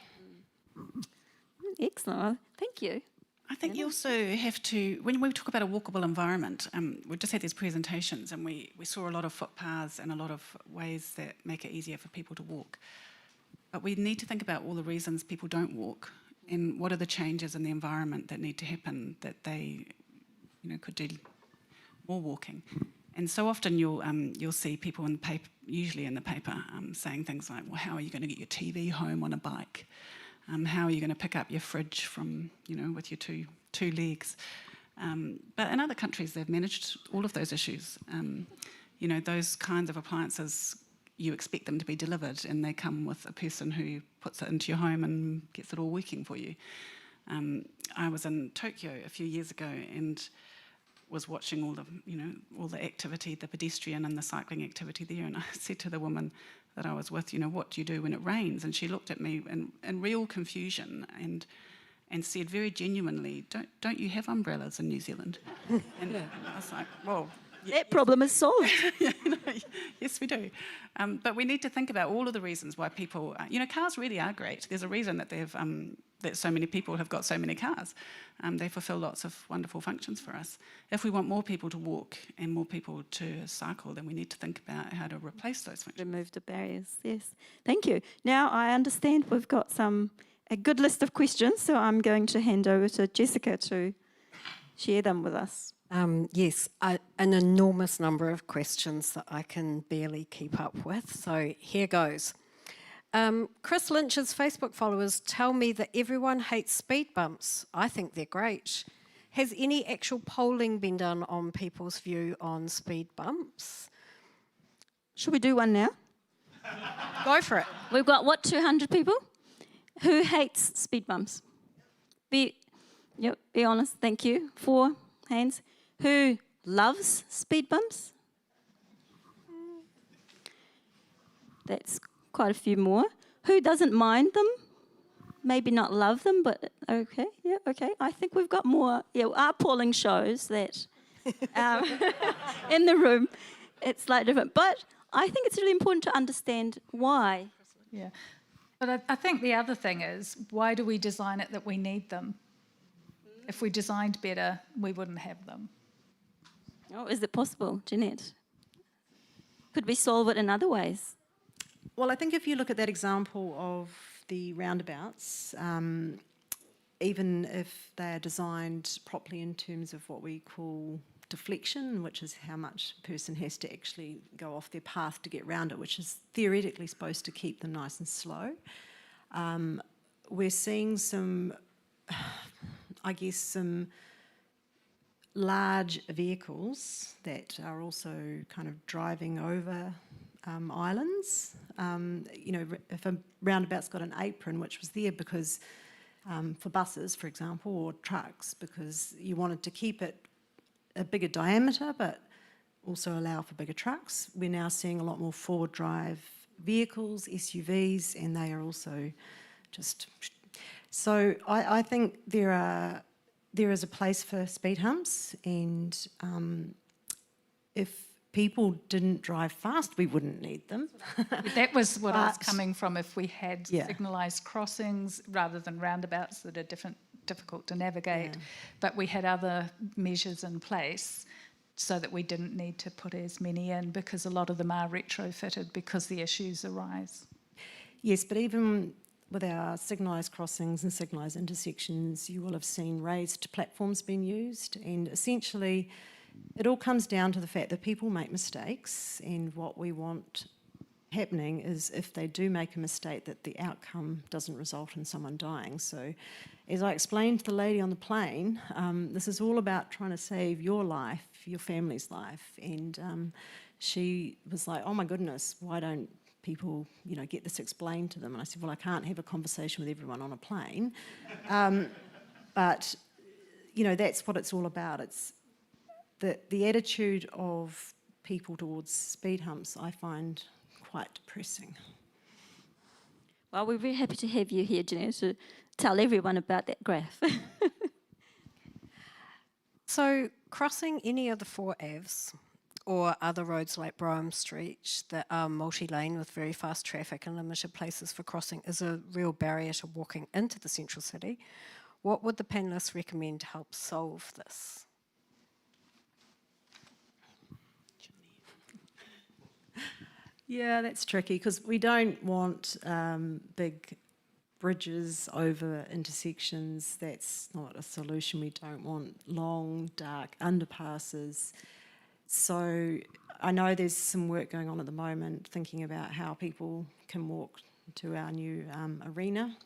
Excellent. Well, thank you. I think you also have to, when we talk about a walkable environment, we just had these presentations and we saw a lot of footpaths and a lot of ways that make it easier for people to walk. But we need to think about all the reasons people don't walk and what are the changes in the environment that need to happen that they could do more walking. And so often you'll see people in usually in the paper, saying things like, well, how are you going to get your TV home on a bike? How are you going to pick up your fridge from, with your two legs? But in other countries, they've managed all of those issues. Those kinds of appliances, you expect them to be delivered, and they come with a person who puts it into your home and gets it all working for you. I was in Tokyo a few years ago and was watching all the activity, the pedestrian and the cycling activity there, and I said to the woman that I was with, what do you do when it rains? And she looked at me in real confusion and said very genuinely, don't you have umbrellas in New Zealand? And I was like, well, that problem is solved. Yes, we do. But we need to think about all of the reasons why people, cars really are great. There's a reason that that so many people have got so many cars. They fulfil lots of wonderful functions for us. If we want more people to walk and more people to cycle, then we need to think about how to replace those functions. Remove the barriers, yes. Thank you. Now I understand we've got a good list of questions, so I'm going to hand over to Jessica to share them with us. Yes, an enormous number of questions that I can barely keep up with. So here goes. Chris Lynch's Facebook followers tell me that everyone hates speed bumps. I think they're great. Has any actual polling been done on people's view on speed bumps? Should we do one now? Go for it. We've got, 200 people? Who hates speed bumps? Be honest, thank you. 4 hands. Who loves speed bumps? That's quite a few more. Who doesn't mind them? Maybe not love them, but okay. Yeah, okay. I think we've got more. Yeah, our polling shows that in the room it's slightly different. But I think it's really important to understand why. Yeah. But I think the other thing is, why do we design it that we need them? If we designed better, we wouldn't have them. Oh, is it possible, Jeanette? Could we solve it in other ways? Well, I think if you look at that example of the roundabouts, even if they're designed properly in terms of what we call deflection, which is how much a person has to actually go off their path to get round it, which is theoretically supposed to keep them nice and slow, we're seeing some large vehicles that are also kind of driving over islands. If a roundabout's got an apron, which was there because for buses, for example, or trucks, because you wanted to keep it a bigger diameter, but also allow for bigger trucks. We're now seeing a lot more forward drive vehicles, SUVs, and they are also just... So I think there is a place for speed humps, and if people didn't drive fast, we wouldn't need them. That was what I was coming from. If we had signalised crossings rather than roundabouts that are difficult to navigate, but we had other measures in place so that we didn't need to put as many in, because a lot of them are retrofitted because the issues arise. Yes, but even with our signalised crossings and signalised intersections, you will have seen raised platforms being used, and essentially it all comes down to the fact that people make mistakes, and what we want happening is, if they do make a mistake, that the outcome doesn't result in someone dying. So as I explained to the lady on the plane, this is all about trying to save your life, your family's life, and she was like, oh my goodness, why don't people get this explained to them? And I said, well, I can't have a conversation with everyone on a plane, but that's what it's all about. It's the attitude of people towards speed humps I find quite depressing. Well, we're very happy to have you here, Jeanette, to tell everyone about that graph. So crossing any of the 4 AVs or other roads like Brougham Street that are multi-lane with very fast traffic and limited places for crossing is a real barrier to walking into the central city. What would the panellists recommend to help solve this? Yeah, that's tricky, because we don't want big bridges over intersections. That's not a solution. We don't want long, dark underpasses. So I know there's some work going on at the moment thinking about how people can walk to our new arena.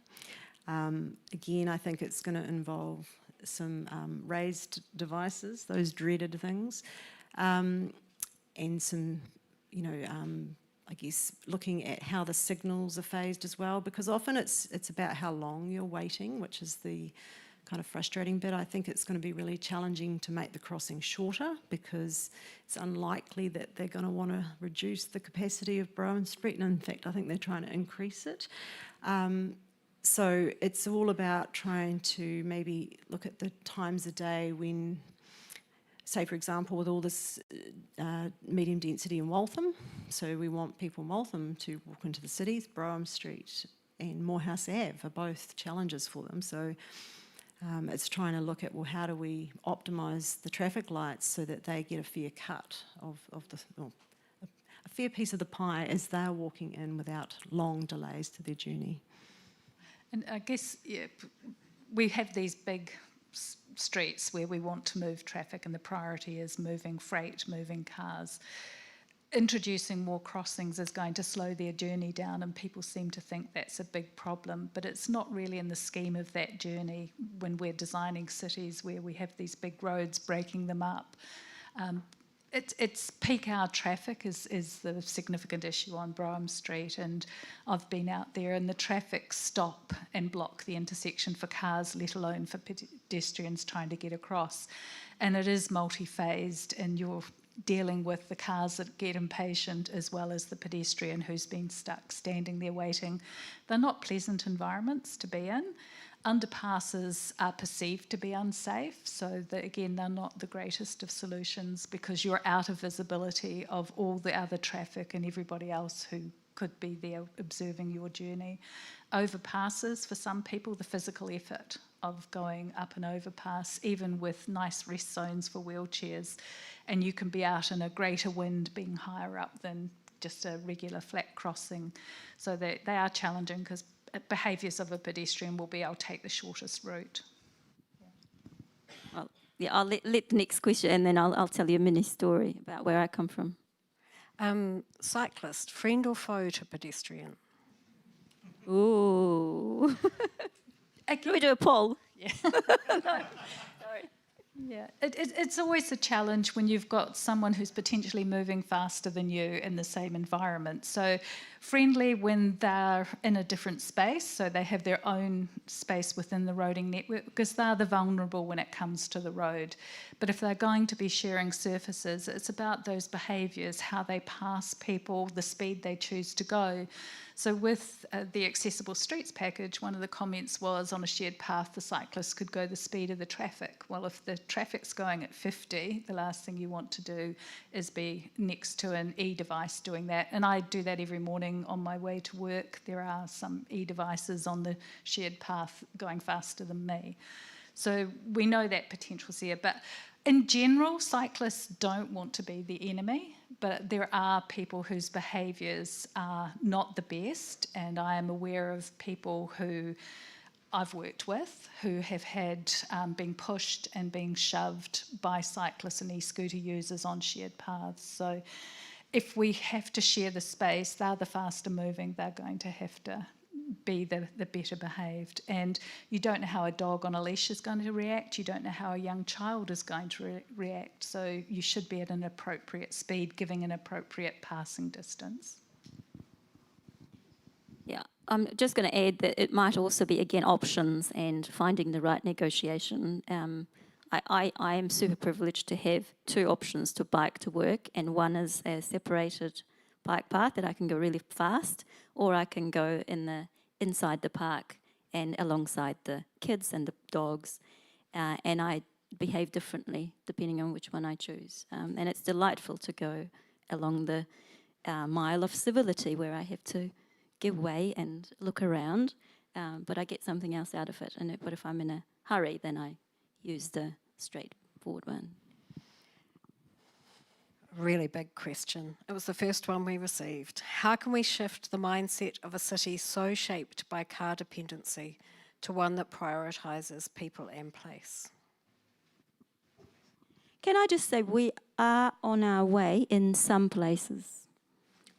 Again, I think it's going to involve some raised devices, those dreaded things, and some, I guess, looking at how the signals are phased as well, because often it's about how long you're waiting, which is the kind of frustrating bit. I think it's going to be really challenging to make the crossing shorter, because it's unlikely that they're going to want to reduce the capacity of Bowen Street, and in fact I think they're trying to increase it. So it's all about trying to maybe look at the times a day when, say for example, with all this medium density in Waltham, so we want people in Waltham to walk into the cities. Bowen Street and Morehouse Ave are both challenges for them. So it's trying to look at, well, how do we optimise the traffic lights so that they get a fair cut of a fair piece of the pie as they're walking in without long delays to their journey. And I guess, we have these big streets where we want to move traffic, and the priority is moving freight, moving cars. Introducing more crossings is going to slow their journey down, and people seem to think that's a big problem, but it's not really in the scheme of that journey when we're designing cities where we have these big roads breaking them up. It's peak hour traffic is the significant issue on Bowen Street, and I've been out there and the traffic stop and block the intersection for cars, let alone for pedestrians trying to get across. And it is multi-phased, and you're dealing with the cars that get impatient as well as the pedestrian who's been stuck standing there waiting. They're not pleasant environments to be in. Underpasses are perceived to be unsafe, so that, again, they're not the greatest of solutions, because you're out of visibility of all the other traffic and everybody else who could be there observing your journey. Overpasses, for some people, the physical effort of going up an overpass, even with nice rest zones for wheelchairs, and you can be out in a greater wind being higher up than just a regular flat crossing. So they are challenging, because behaviours of a pedestrian will be, I'll take the shortest route. Well, yeah, I'll let the next question, and then I'll tell you a mini story about where I come from. Cyclist, friend or foe to pedestrian? Ooh. Can we do a poll? Yeah. Yeah, it's always a challenge when you've got someone who's potentially moving faster than you in the same environment. So friendly when they're in a different space, so they have their own space within the roading network, because they're the vulnerable when it comes to the road. But if they're going to be sharing surfaces, it's about those behaviours, how they pass people, the speed they choose to go. So with the Accessible Streets package, one of the comments was, on a shared path, the cyclist could go the speed of the traffic. Well, if the traffic's going at 50, the last thing you want to do is be next to an e-device doing that. And I do that every morning on my way to work. There are some e-devices on the shared path going faster than me. So we know that potential's there. But in general, cyclists don't want to be the enemy, but there are people whose behaviours are not the best, and I am aware of people who I've worked with who have had been pushed and being shoved by cyclists and e-scooter users on shared paths. So if we have to share the space, they're the faster moving, they're going to have to be the better behaved. And you don't know how a dog on a leash is going to react, you don't know how a young child is going to react, so you should be at an appropriate speed, giving an appropriate passing distance. Yeah, I'm just going to add that it might also be, again, options and finding the right negotiation. I am super privileged to have two options to bike to work, and one is a separated bike path that I can go really fast, or I can go inside the park and alongside the kids and the dogs, and I behave differently depending on which one I choose. And it's delightful to go along the mile of civility where I have to give way and look around, but I get something else out of it. But if I'm in a hurry, then I use the straightforward one. Really big question. It was the first one we received. How can we shift the mindset of a city so shaped by car dependency to one that prioritises people and place? Can I just say we are on our way in some places.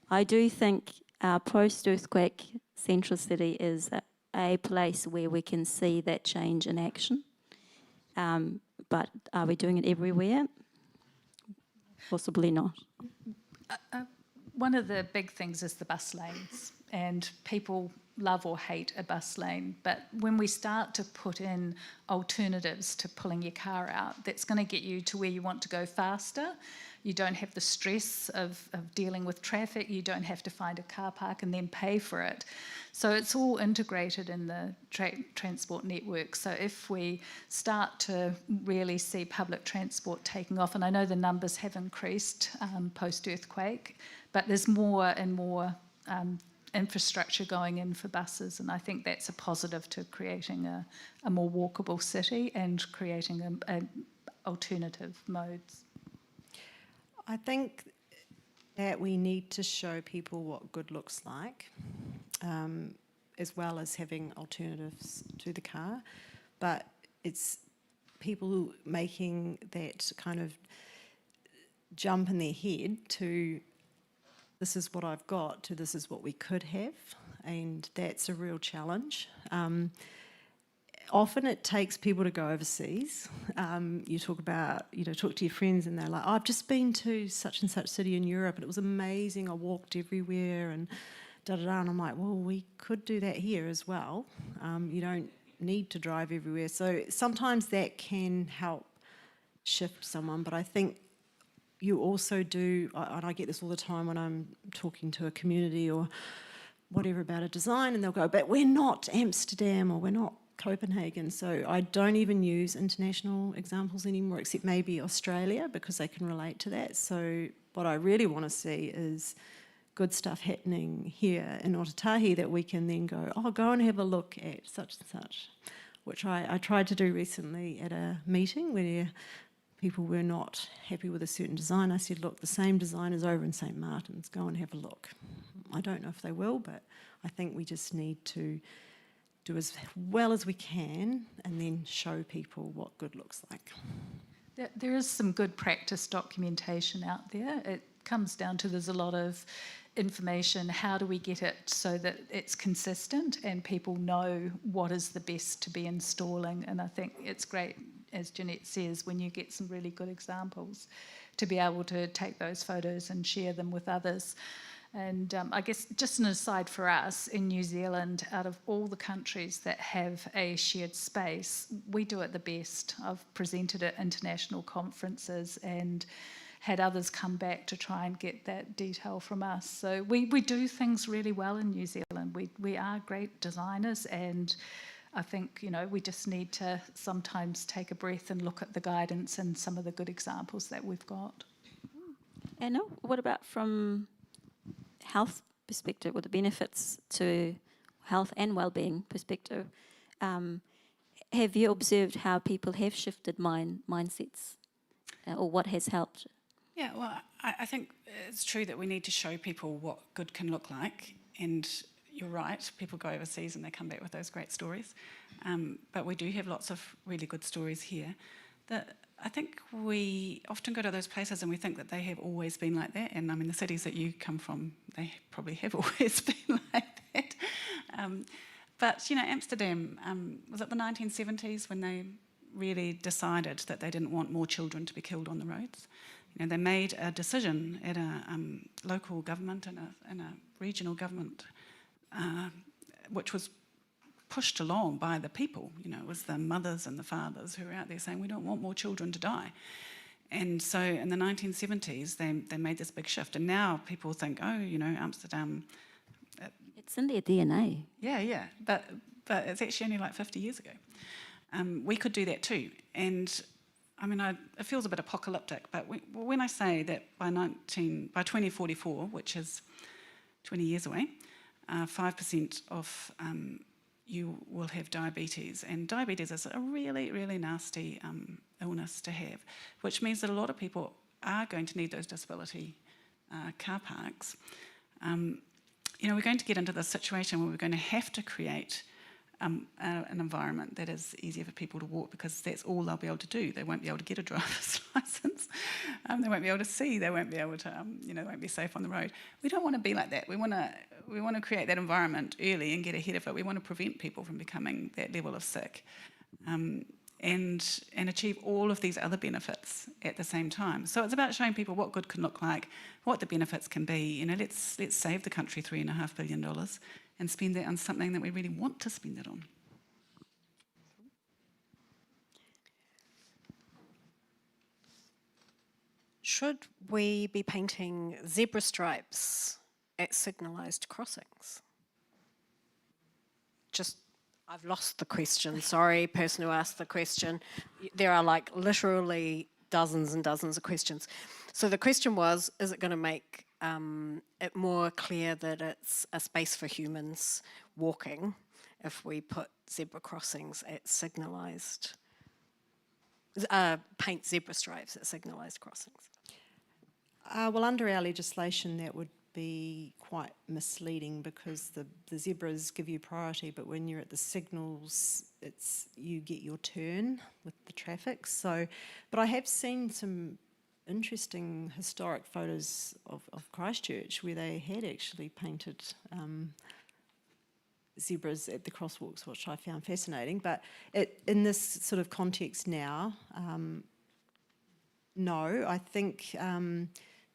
I do think our post-earthquake central city is a place where we can see that change in action. But are we doing it everywhere? Possibly not. One of the big things is the bus lanes, and people love or hate a bus lane, but when we start to put in alternatives to pulling your car out, that's going to get you to where you want to go faster. You don't have the stress of dealing with traffic, you don't have to find a car park and then pay for it. So it's all integrated in the transport network. So if we start to really see public transport taking off, and I know the numbers have increased post-earthquake, but there's more and more infrastructure going in for buses, and I think that's a positive to creating a more walkable city and creating alternative modes. I think that we need to show people what good looks like, as well as having alternatives to the car, but it's people making that kind of jump in their head to this is what I've got to this is what we could have, and that's a real challenge. Often it takes people to go overseas. You talk to your friends and they're like, oh, I've just been to such and such city in Europe and it was amazing, I walked everywhere and da-da-da, and I'm like, well, we could do that here as well. You don't need to drive everywhere. So sometimes that can help shift someone, but I think you also do, and I get this all the time when I'm talking to a community or whatever about a design, and they'll go, but we're not Amsterdam or we're not Copenhagen. So I don't even use international examples anymore, except maybe Australia, because they can relate to that. So what I really want to see is good stuff happening here in Ōtautahi that we can then go and have a look at such and such, which I tried to do recently at a meeting where people were not happy with a certain design. I said, look, the same design is over in St Martin's, go and have a look. I don't know if they will, but I think we just need to do as well as we can and then show people what good looks like. There is some good practice documentation out there. It comes down to there's a lot of information. How do we get it so that it's consistent and people know what is the best to be installing? And I think it's great, as Jeanette says, when you get some really good examples to be able to take those photos and share them with others. And I guess just an aside for us, in New Zealand, out of all the countries that have a shared space, we do it the best. I've presented at international conferences and had others come back to try and get that detail from us. So we do things really well in New Zealand. We are great designers, and I think, we just need to sometimes take a breath and look at the guidance and some of the good examples that we've got. Anna, what about from health perspective, or the benefits to health and wellbeing perspective? Have you observed how people have shifted mindsets, or what has helped? Yeah, well, I think it's true that we need to show people what good can look like, and you're right, people go overseas and they come back with those great stories, but we do have lots of really good stories here. I think we often go to those places and we think that they have always been like that, and I mean the cities that you come from, they probably have always been like that. But Amsterdam, was it the 1970s when they really decided that they didn't want more children to be killed on the roads? They made a decision at a local government and a regional government, which was pushed along by the people. It was the mothers and the fathers who were out there saying, we don't want more children to die. And so in the 1970s, they made this big shift. And now people think, Amsterdam... It's in their DNA. Yeah. But it's actually only like 50 years ago. We could do that too. And I mean, it feels a bit apocalyptic, but when I say that by 2044, which is 20 years away, 5% of you will have diabetes, and diabetes is a really, really nasty illness to have, which means that a lot of people are going to need those disability car parks. We're going to get into this situation where we're going to have to create an environment that is easier for people to walk, because that's all they'll be able to do. They won't be able to get a driver's licence. They won't be able to see. They won't be able to, they won't be safe on the road. We don't want to be like that. We want to create that environment early and get ahead of it. We want to prevent people from becoming that level of sick, and achieve all of these other benefits at the same time. So it's about showing people what good can look like, what the benefits can be. Let's save the country $3.5 billion and spend that on something that we really want to spend it on. Should we be painting zebra stripes at signalised crossings? I've lost the question, sorry, person who asked the question. There are like literally dozens and dozens of questions. So the question was, is it going to make it more clear that it's a space for humans walking if we put zebra crossings at signalised, paint zebra stripes at signalised crossings? Well, under our legislation, that would be quite misleading, because the zebras give you priority, but when you're at the signals, you get your turn with the traffic. So, but I have seen some interesting historic photos of Christchurch where they had actually painted zebras at the crosswalks, which I found fascinating. But in this sort of context now, no, I think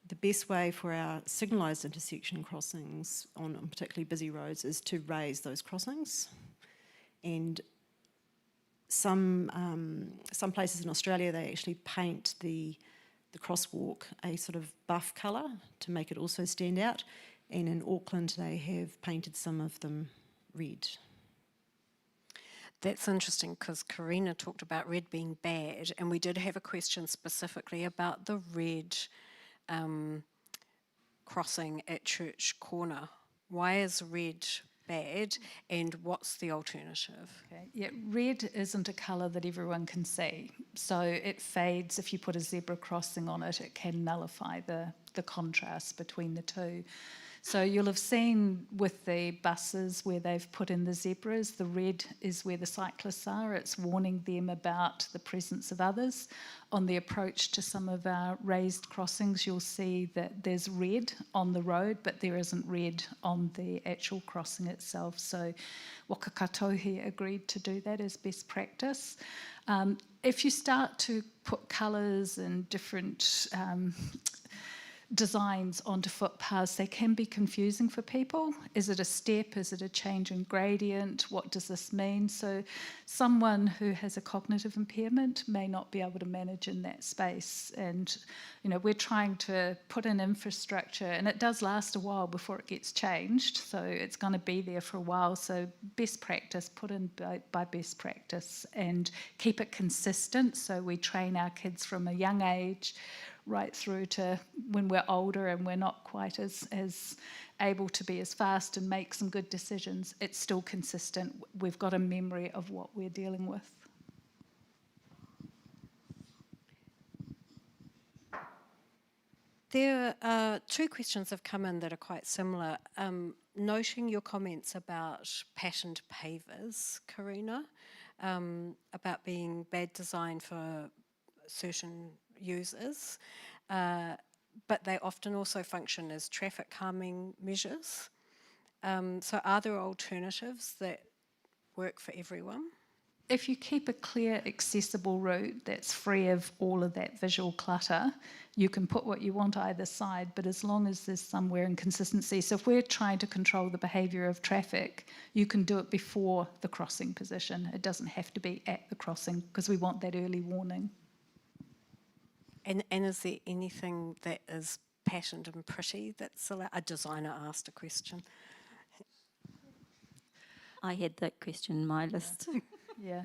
the best way for our signalised intersection crossings on particularly busy roads is to raise those crossings. And some places in Australia, they actually paint the crosswalk a sort of buff colour to make it also stand out. And in Auckland, they have painted some of them red. That's interesting, because Carina talked about red being bad, and we did have a question specifically about the red crossing at Church Corner. Why is red bad, and what's the alternative? Okay. Yeah, red isn't a colour that everyone can see, so it fades. If you put a zebra crossing on it, it can nullify the contrast between the two. So you'll have seen with the buses where they've put in the zebras, the red is where the cyclists are. It's warning them about the presence of others. On the approach to some of our raised crossings, you'll see that there's red on the road, but there isn't red on the actual crossing itself. So Whakawhiti agreed to do that as best practice. If you start to put colours and different designs onto footpaths, they can be confusing for people. Is it a step? Is it a change in gradient? What does this mean? So someone who has a cognitive impairment may not be able to manage in that space. And, we're trying to put in infrastructure, and it does last a while before it gets changed. So it's going to be there for a while. So best practice, put in by best practice, and keep it consistent. So we train our kids from a young age right through to when we're older and we're not quite as able to be as fast and make some good decisions. It's still consistent. We've got a memory of what we're dealing with. There are two questions have come in that are quite similar. Noting your comments about patterned pavers, Carina, about being bad design for certain users, but they often also function as traffic calming measures. So are there alternatives that work for everyone? If you keep a clear, accessible route that's free of all of that visual clutter, you can put what you want either side, but as long as there's somewhere inconsistency. So if we're trying to control the behaviour of traffic, you can do it before the crossing position. It doesn't have to be at the crossing, because we want that early warning. And is there anything that is patterned and pretty that's allowed? A designer asked a question. I had that question in my list. Yeah,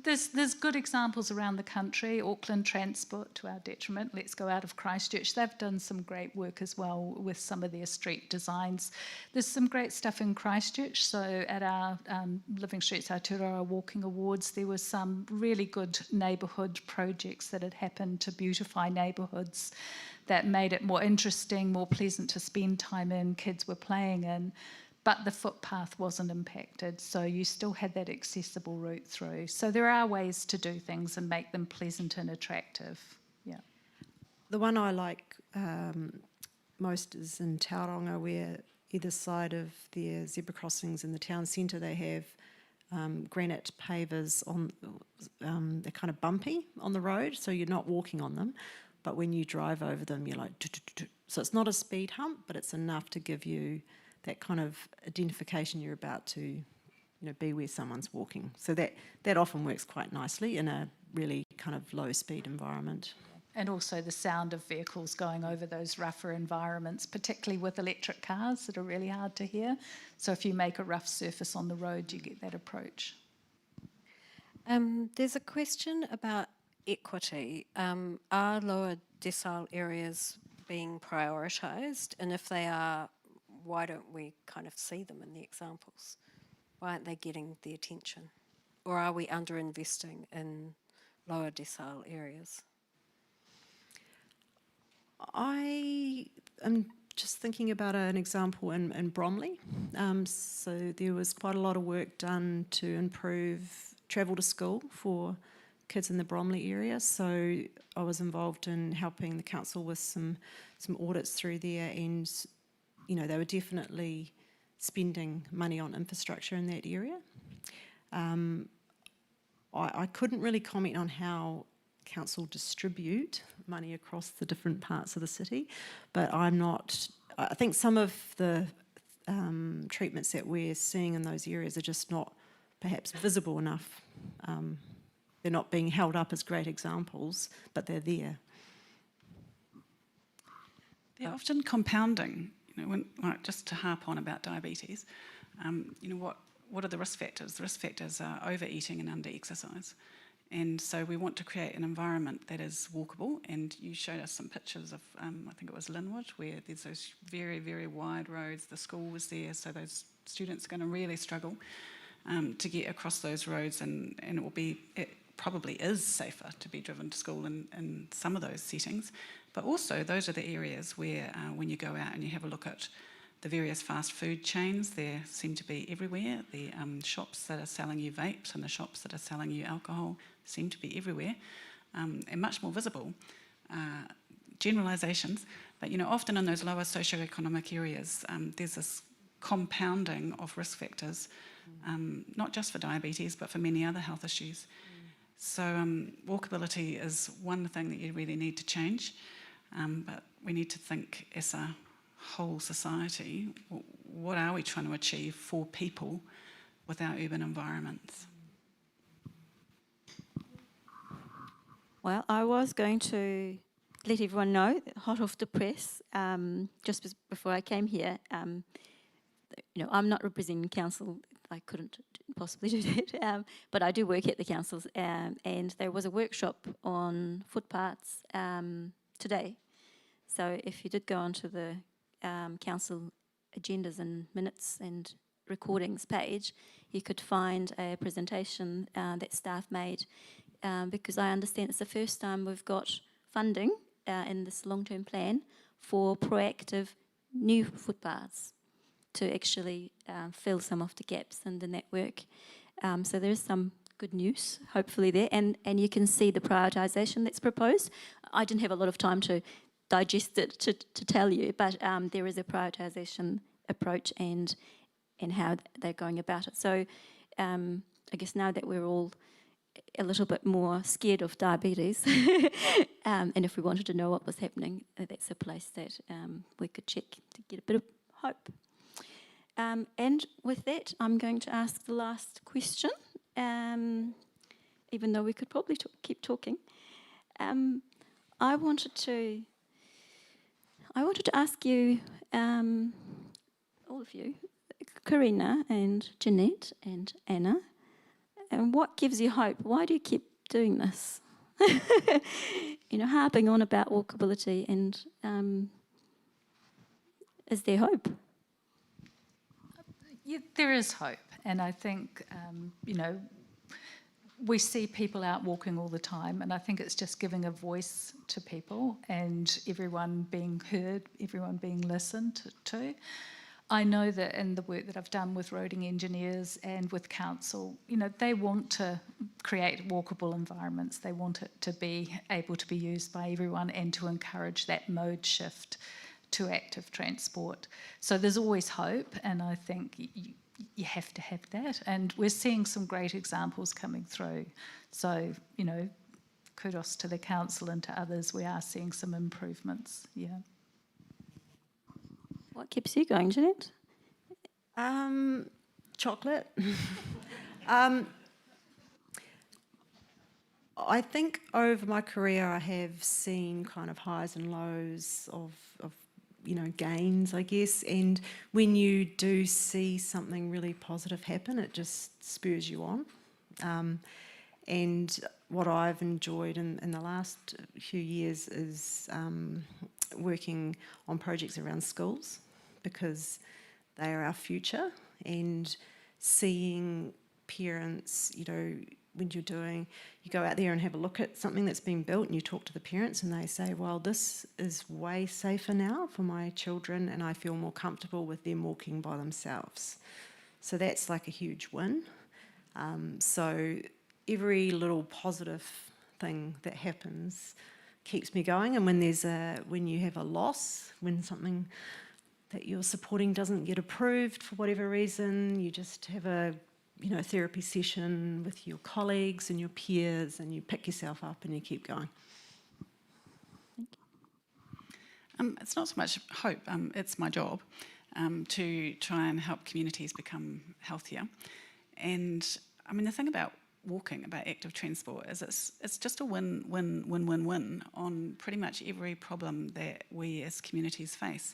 there's good examples around the country. Auckland Transport, to our detriment, let's go out of Christchurch. They've done some great work as well with some of their street designs. There's some great stuff in Christchurch. So at our Living Streets Ōtautahi Walking Awards, there were some really good neighbourhood projects that had happened to beautify neighbourhoods that made it more interesting, more pleasant to spend time in, kids were playing in. but the footpath wasn't impacted, so you still had that accessible route through. So there are ways to do things and make them pleasant and attractive. Yeah. The one I like most is in Tauranga, where either side of their zebra crossings in the town centre, they have granite pavers on, they're kind of bumpy on the road, so you're not walking on them, but when you drive over them, you're like, so it's not a speed hump, but it's enough to give you that kind of identification you're about to, be where someone's walking. So that often works quite nicely in a really kind of low speed environment. And also the sound of vehicles going over those rougher environments, particularly with electric cars that are really hard to hear. So if you make a rough surface on the road, you get that approach. There's a question about equity. Are lower decile areas being prioritised? And if they are, why don't we kind of see them in the examples? Why aren't they getting the attention? Or are we underinvesting in lower decile areas? I am just thinking about an example in Bromley. So there was quite a lot of work done to improve travel to school for kids in the Bromley area. So I was involved in helping the council with some audits through there, and they were definitely spending money on infrastructure in that area. I couldn't really comment on how council distribute money across the different parts of the city, but I think some of the treatments that we're seeing in those areas are just not perhaps visible enough. They're not being held up as great examples, but they're there. They're often compounding. Just to harp on about diabetes, what are the risk factors? The risk factors are overeating and under-exercise. And so we want to create an environment that is walkable. And you showed us some pictures of, I think it was Linwood, where there's those very, very wide roads. The school was there, so those students are going to really struggle to get across those roads, and it probably is safer to be driven to school in some of those settings. But also, those are the areas where, when you go out and you have a look at the various fast food chains, there seem to be everywhere. The shops that are selling you vapes and the shops that are selling you alcohol seem to be everywhere, and much more visible. Generalisations, but often in those lower socioeconomic areas, there's this compounding of risk factors, not just for diabetes, but for many other health issues. So walkability is one thing that you really need to change, but we need to think as a whole society, what are we trying to achieve for people with our urban environments? Well, I was going to let everyone know, hot off the press, just before I came here, I'm not representing council. I couldn't possibly do that, but I do work at the councils, and there was a workshop on footpaths today. So if you did go onto the council agendas and minutes and recordings page, you could find a presentation that staff made, because I understand it's the first time we've got funding in this long-term plan for proactive new footpaths to actually fill some of the gaps in the network. So there is some good news, hopefully, there. And you can see the prioritisation that's proposed. I didn't have a lot of time to digest it to tell you, but there is a prioritisation approach and how they're going about it. So I guess now that we're all a little bit more scared of diabetes, and if we wanted to know what was happening, that's a place that we could check to get a bit of hope. And with that, I'm going to ask the last question, even though we could probably keep talking. I wanted to ask you, all of you, Carina and Jeanette and Anna, and what gives you hope? Why do you keep doing this? Harping on about walkability, and is there hope? Yeah, there is hope, and I think, we see people out walking all the time, and I think it's just giving a voice to people and everyone being heard, everyone being listened to. I know that in the work that I've done with roading engineers and with council, you know, they want to create walkable environments. They want it to be able to be used by everyone and to encourage that mode shift to active transport. So there's always hope, and I think you have to have that. And we're seeing some great examples coming through. So, you know, kudos to the council and to others. We are seeing some improvements, yeah. What keeps you going, Jeanette? Chocolate. I think over my career I have seen kind of highs and lows of you know, gains, I guess, and when you do see something really positive happen, it just spurs you on. And what I've enjoyed in the last few years is working on projects around schools, because they are our future, and seeing parents, you know, when you go out there and have a look at something that's been built and you talk to the parents and they say, well, this is way safer now for my children and I feel more comfortable with them walking by themselves. So that's like a huge win. So every little positive thing that happens keeps me going, and when you have a loss, when something that you're supporting doesn't get approved for whatever reason, you just have a therapy session with your colleagues and your peers, and you pick yourself up and you keep going. It's not so much hope, it's my job to try and help communities become healthier. And I mean, the thing about walking, about active transport, is it's just a win on pretty much every problem that we as communities face.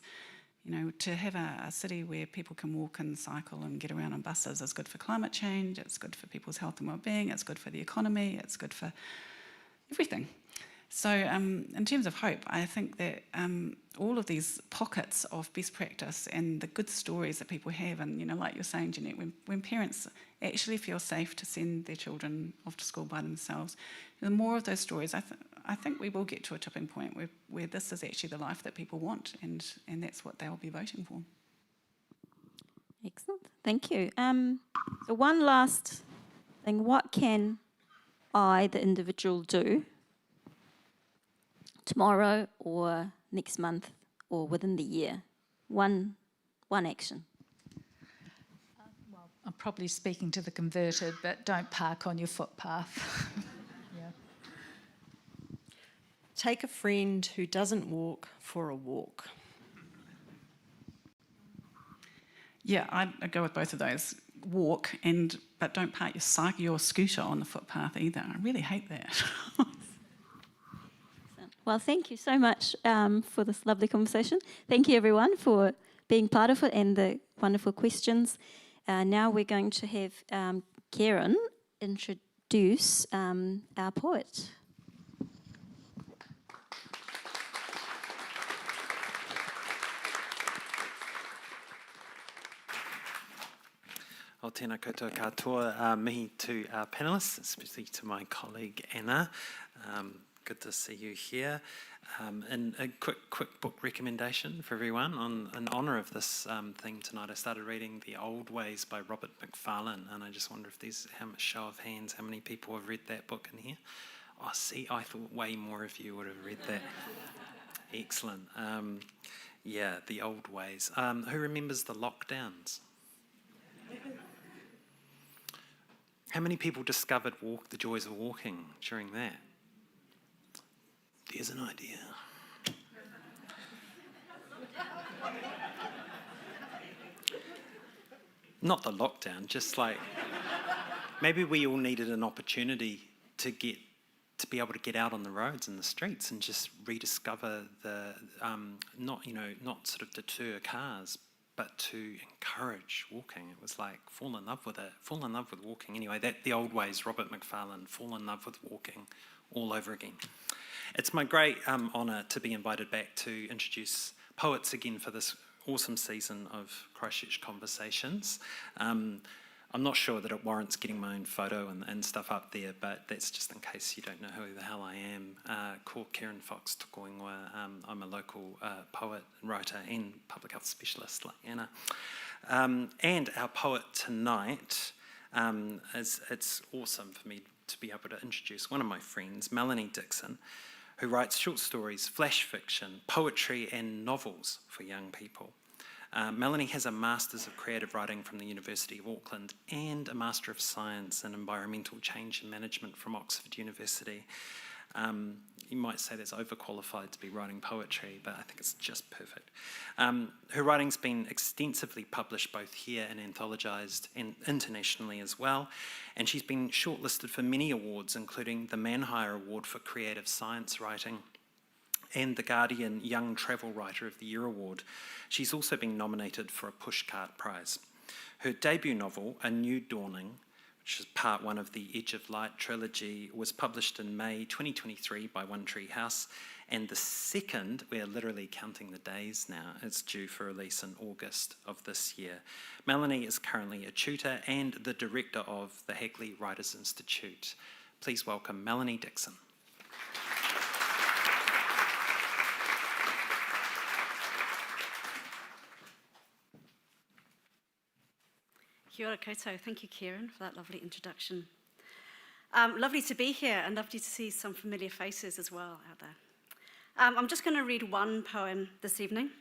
You know, to have a city where people can walk and cycle and get around on buses is good for climate change, it's good for people's health and well-being, it's good for the economy, it's good for everything. So in terms of hope, I think that all of these pockets of best practice and the good stories that people have, and, you know, like you're saying, Jeanette, when parents actually feel safe to send their children off to school by themselves, the more of those stories, I think we will get to a tipping point where this is actually the life that people want, and that's what they'll be voting for. Excellent, thank you. So one last thing, what can I, the individual, do tomorrow or next month or within the year? One action. Well, I'm probably speaking to the converted, but don't park on your footpath. Yeah. Take a friend who doesn't walk for a walk. Yeah, I go with both of those. Walk, but don't park your scooter on the footpath either. I really hate that. Well, thank you so much for this lovely conversation. Thank you, everyone, for being part of it and the wonderful questions. Now we're going to have Ciaran introduce our poet. O tēnā koutou katoa, mihi to our panellists, especially to my colleague Anna. Good to see you here. And a quick book recommendation for everyone in honour of this thing tonight. I started reading The Old Ways by Robert Macfarlane, and I just wonder if there's a show of hands, how many people have read that book in here? Oh, see, I thought way more of you would have read that. Excellent. Yeah, The Old Ways. Who remembers the lockdowns? How many people discovered the joys of walking during that? There's an idea. Not the lockdown, just like maybe we all needed an opportunity to be able to get out on the roads and the streets and just rediscover the not sort of deter cars, but to encourage walking. It was like fall in love with walking. Anyway, The Old Ways, Robert Macfarlane, fall in love with walking all over again. It's my great honour to be invited back to introduce poets again for this awesome season of Christchurch Conversations. I'm not sure that it warrants getting my own photo and stuff up there, but that's just in case you don't know who the hell I am. Ko Ciaran Fox tōku ingoa. I'm a local poet, writer and public health specialist like Anna. And our poet tonight, it's awesome for me to be able to introduce one of my friends, Melanie Dixon, who writes short stories, flash fiction, poetry and novels for young people. Melanie has a Masters of Creative Writing from the University of Auckland and a Master of Science in Environmental Change and Management from Oxford University. You might say that's overqualified to be writing poetry, but I think it's just perfect. Her writing's been extensively published both here and anthologised and internationally as well, and she's been shortlisted for many awards, including the Manhire Award for Creative Science Writing and the Guardian Young Travel Writer of the Year Award. She's also been nominated for a Pushcart Prize. Her debut novel, A New Dawning, which is part one of the Edge of Light trilogy, was published in May 2023 by One Tree House, and the second, we're literally counting the days now, it's due for release in August of this year. Melanie is currently a tutor and the director of the Hagley Writers Institute. Please welcome Melanie Dixon. Kia ora koutou. Thank you, Ciaran, for that lovely introduction. Lovely to be here and lovely to see some familiar faces as well out there. I'm just going to read one poem this evening.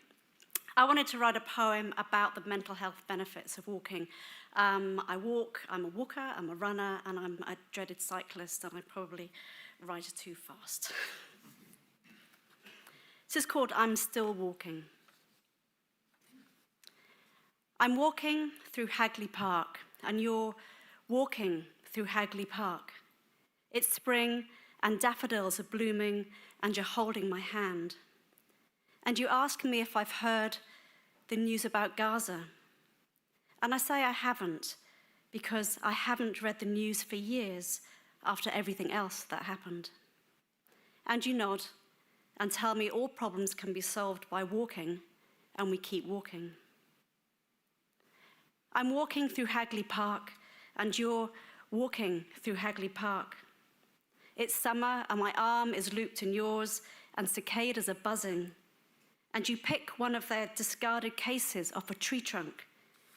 I wanted to write a poem about the mental health benefits of walking. I walk, I'm a walker, I'm a runner, and I'm a dreaded cyclist, and I probably ride too fast. This is called I'm Still Walking. I'm walking through Hagley Park, and you're walking through Hagley Park. It's spring, and daffodils are blooming, and you're holding my hand. And you ask me if I've heard the news about Gaza. And I say I haven't, because I haven't read the news for years after everything else that happened. And you nod and tell me all problems can be solved by walking, and we keep walking. I'm walking through Hagley Park, and you're walking through Hagley Park. It's summer, and my arm is looped in yours, and cicadas are buzzing. And you pick one of their discarded cases off a tree trunk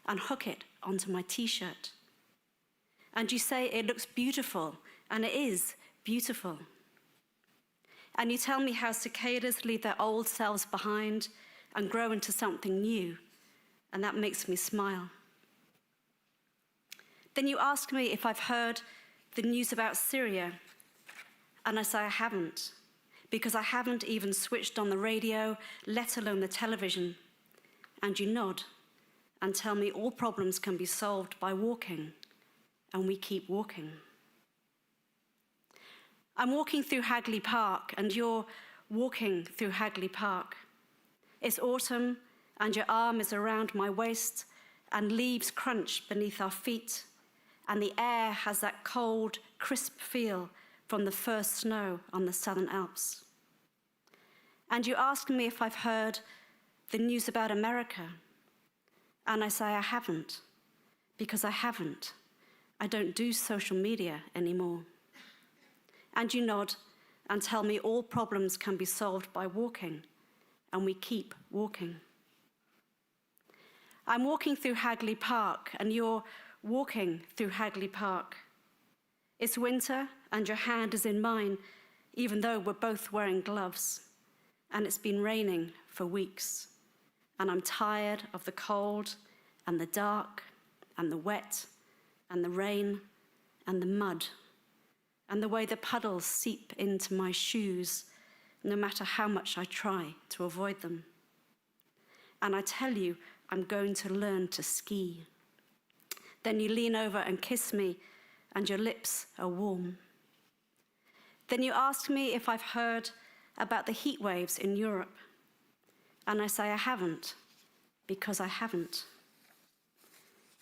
and hook it onto my t-shirt. And you say it looks beautiful, and it is beautiful. And you tell me how cicadas leave their old selves behind and grow into something new, and that makes me smile. Then you ask me if I've heard the news about Syria, and I say I haven't, because I haven't even switched on the radio, let alone the television. And you nod and tell me all problems can be solved by walking, and we keep walking. I'm walking through Hagley Park, and you're walking through Hagley Park. It's autumn, and your arm is around my waist, and leaves crunch beneath our feet, and the air has that cold, crisp feel from the first snow on the Southern Alps. And you ask me if I've heard the news about America, and I say I haven't, because I haven't. I don't do social media anymore. And you nod and tell me all problems can be solved by walking, and we keep walking. I'm walking through Hagley Park, and you're walking through Hagley Park. It's winter, and your hand is in mine, even though we're both wearing gloves. And it's been raining for weeks. And I'm tired of the cold, and the dark, and the wet, and the rain, and the mud, and the way the puddles seep into my shoes, no matter how much I try to avoid them. And I tell you, I'm going to learn to ski. Then you lean over and kiss me, and your lips are warm. Then you ask me if I've heard about the heat waves in Europe, and I say I haven't, because I haven't.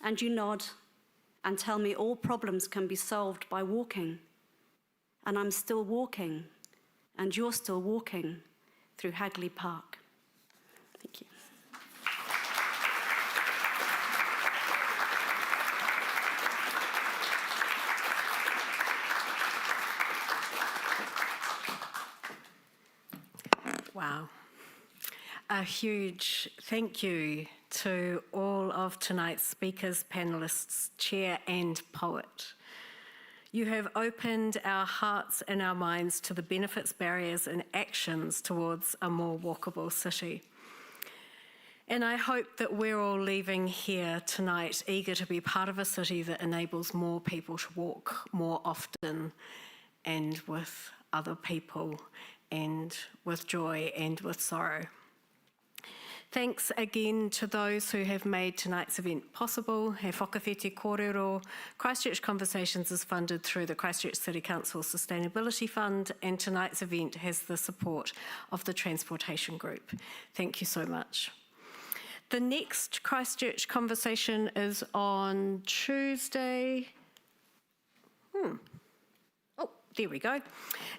And you nod and tell me all problems can be solved by walking, and I'm still walking, and you're still walking through Hagley Park. Thank you. Wow. A huge thank you to all of tonight's speakers, panellists, chair and poet. You have opened our hearts and our minds to the benefits, barriers and actions towards a more walkable city. And I hope that we're all leaving here tonight eager to be part of a city that enables more people to walk more often and with other people and with joy and with sorrow. Thanks again to those who have made tonight's event possible. He Whakawhiti Kōrero. Christchurch Conversations is funded through the Christchurch City Council Sustainability Fund, and tonight's event has the support of the Transportation Group. Thank you so much. The next Christchurch Conversation is on Tuesday. There we go,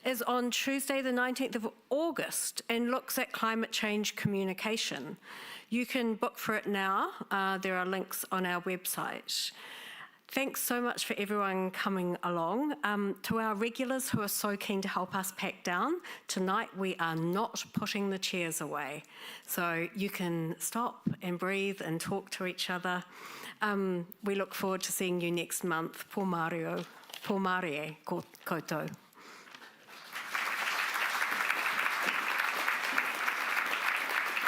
is on Tuesday the 19th of August and looks at climate change communication. You can book for it now. There are links on our website. Thanks so much for everyone coming along. To our regulars who are so keen to help us pack down, tonight we are not putting the chairs away. So you can stop and breathe and talk to each other. We look forward to seeing you next month. Pō Mario. Pō Marie koutou.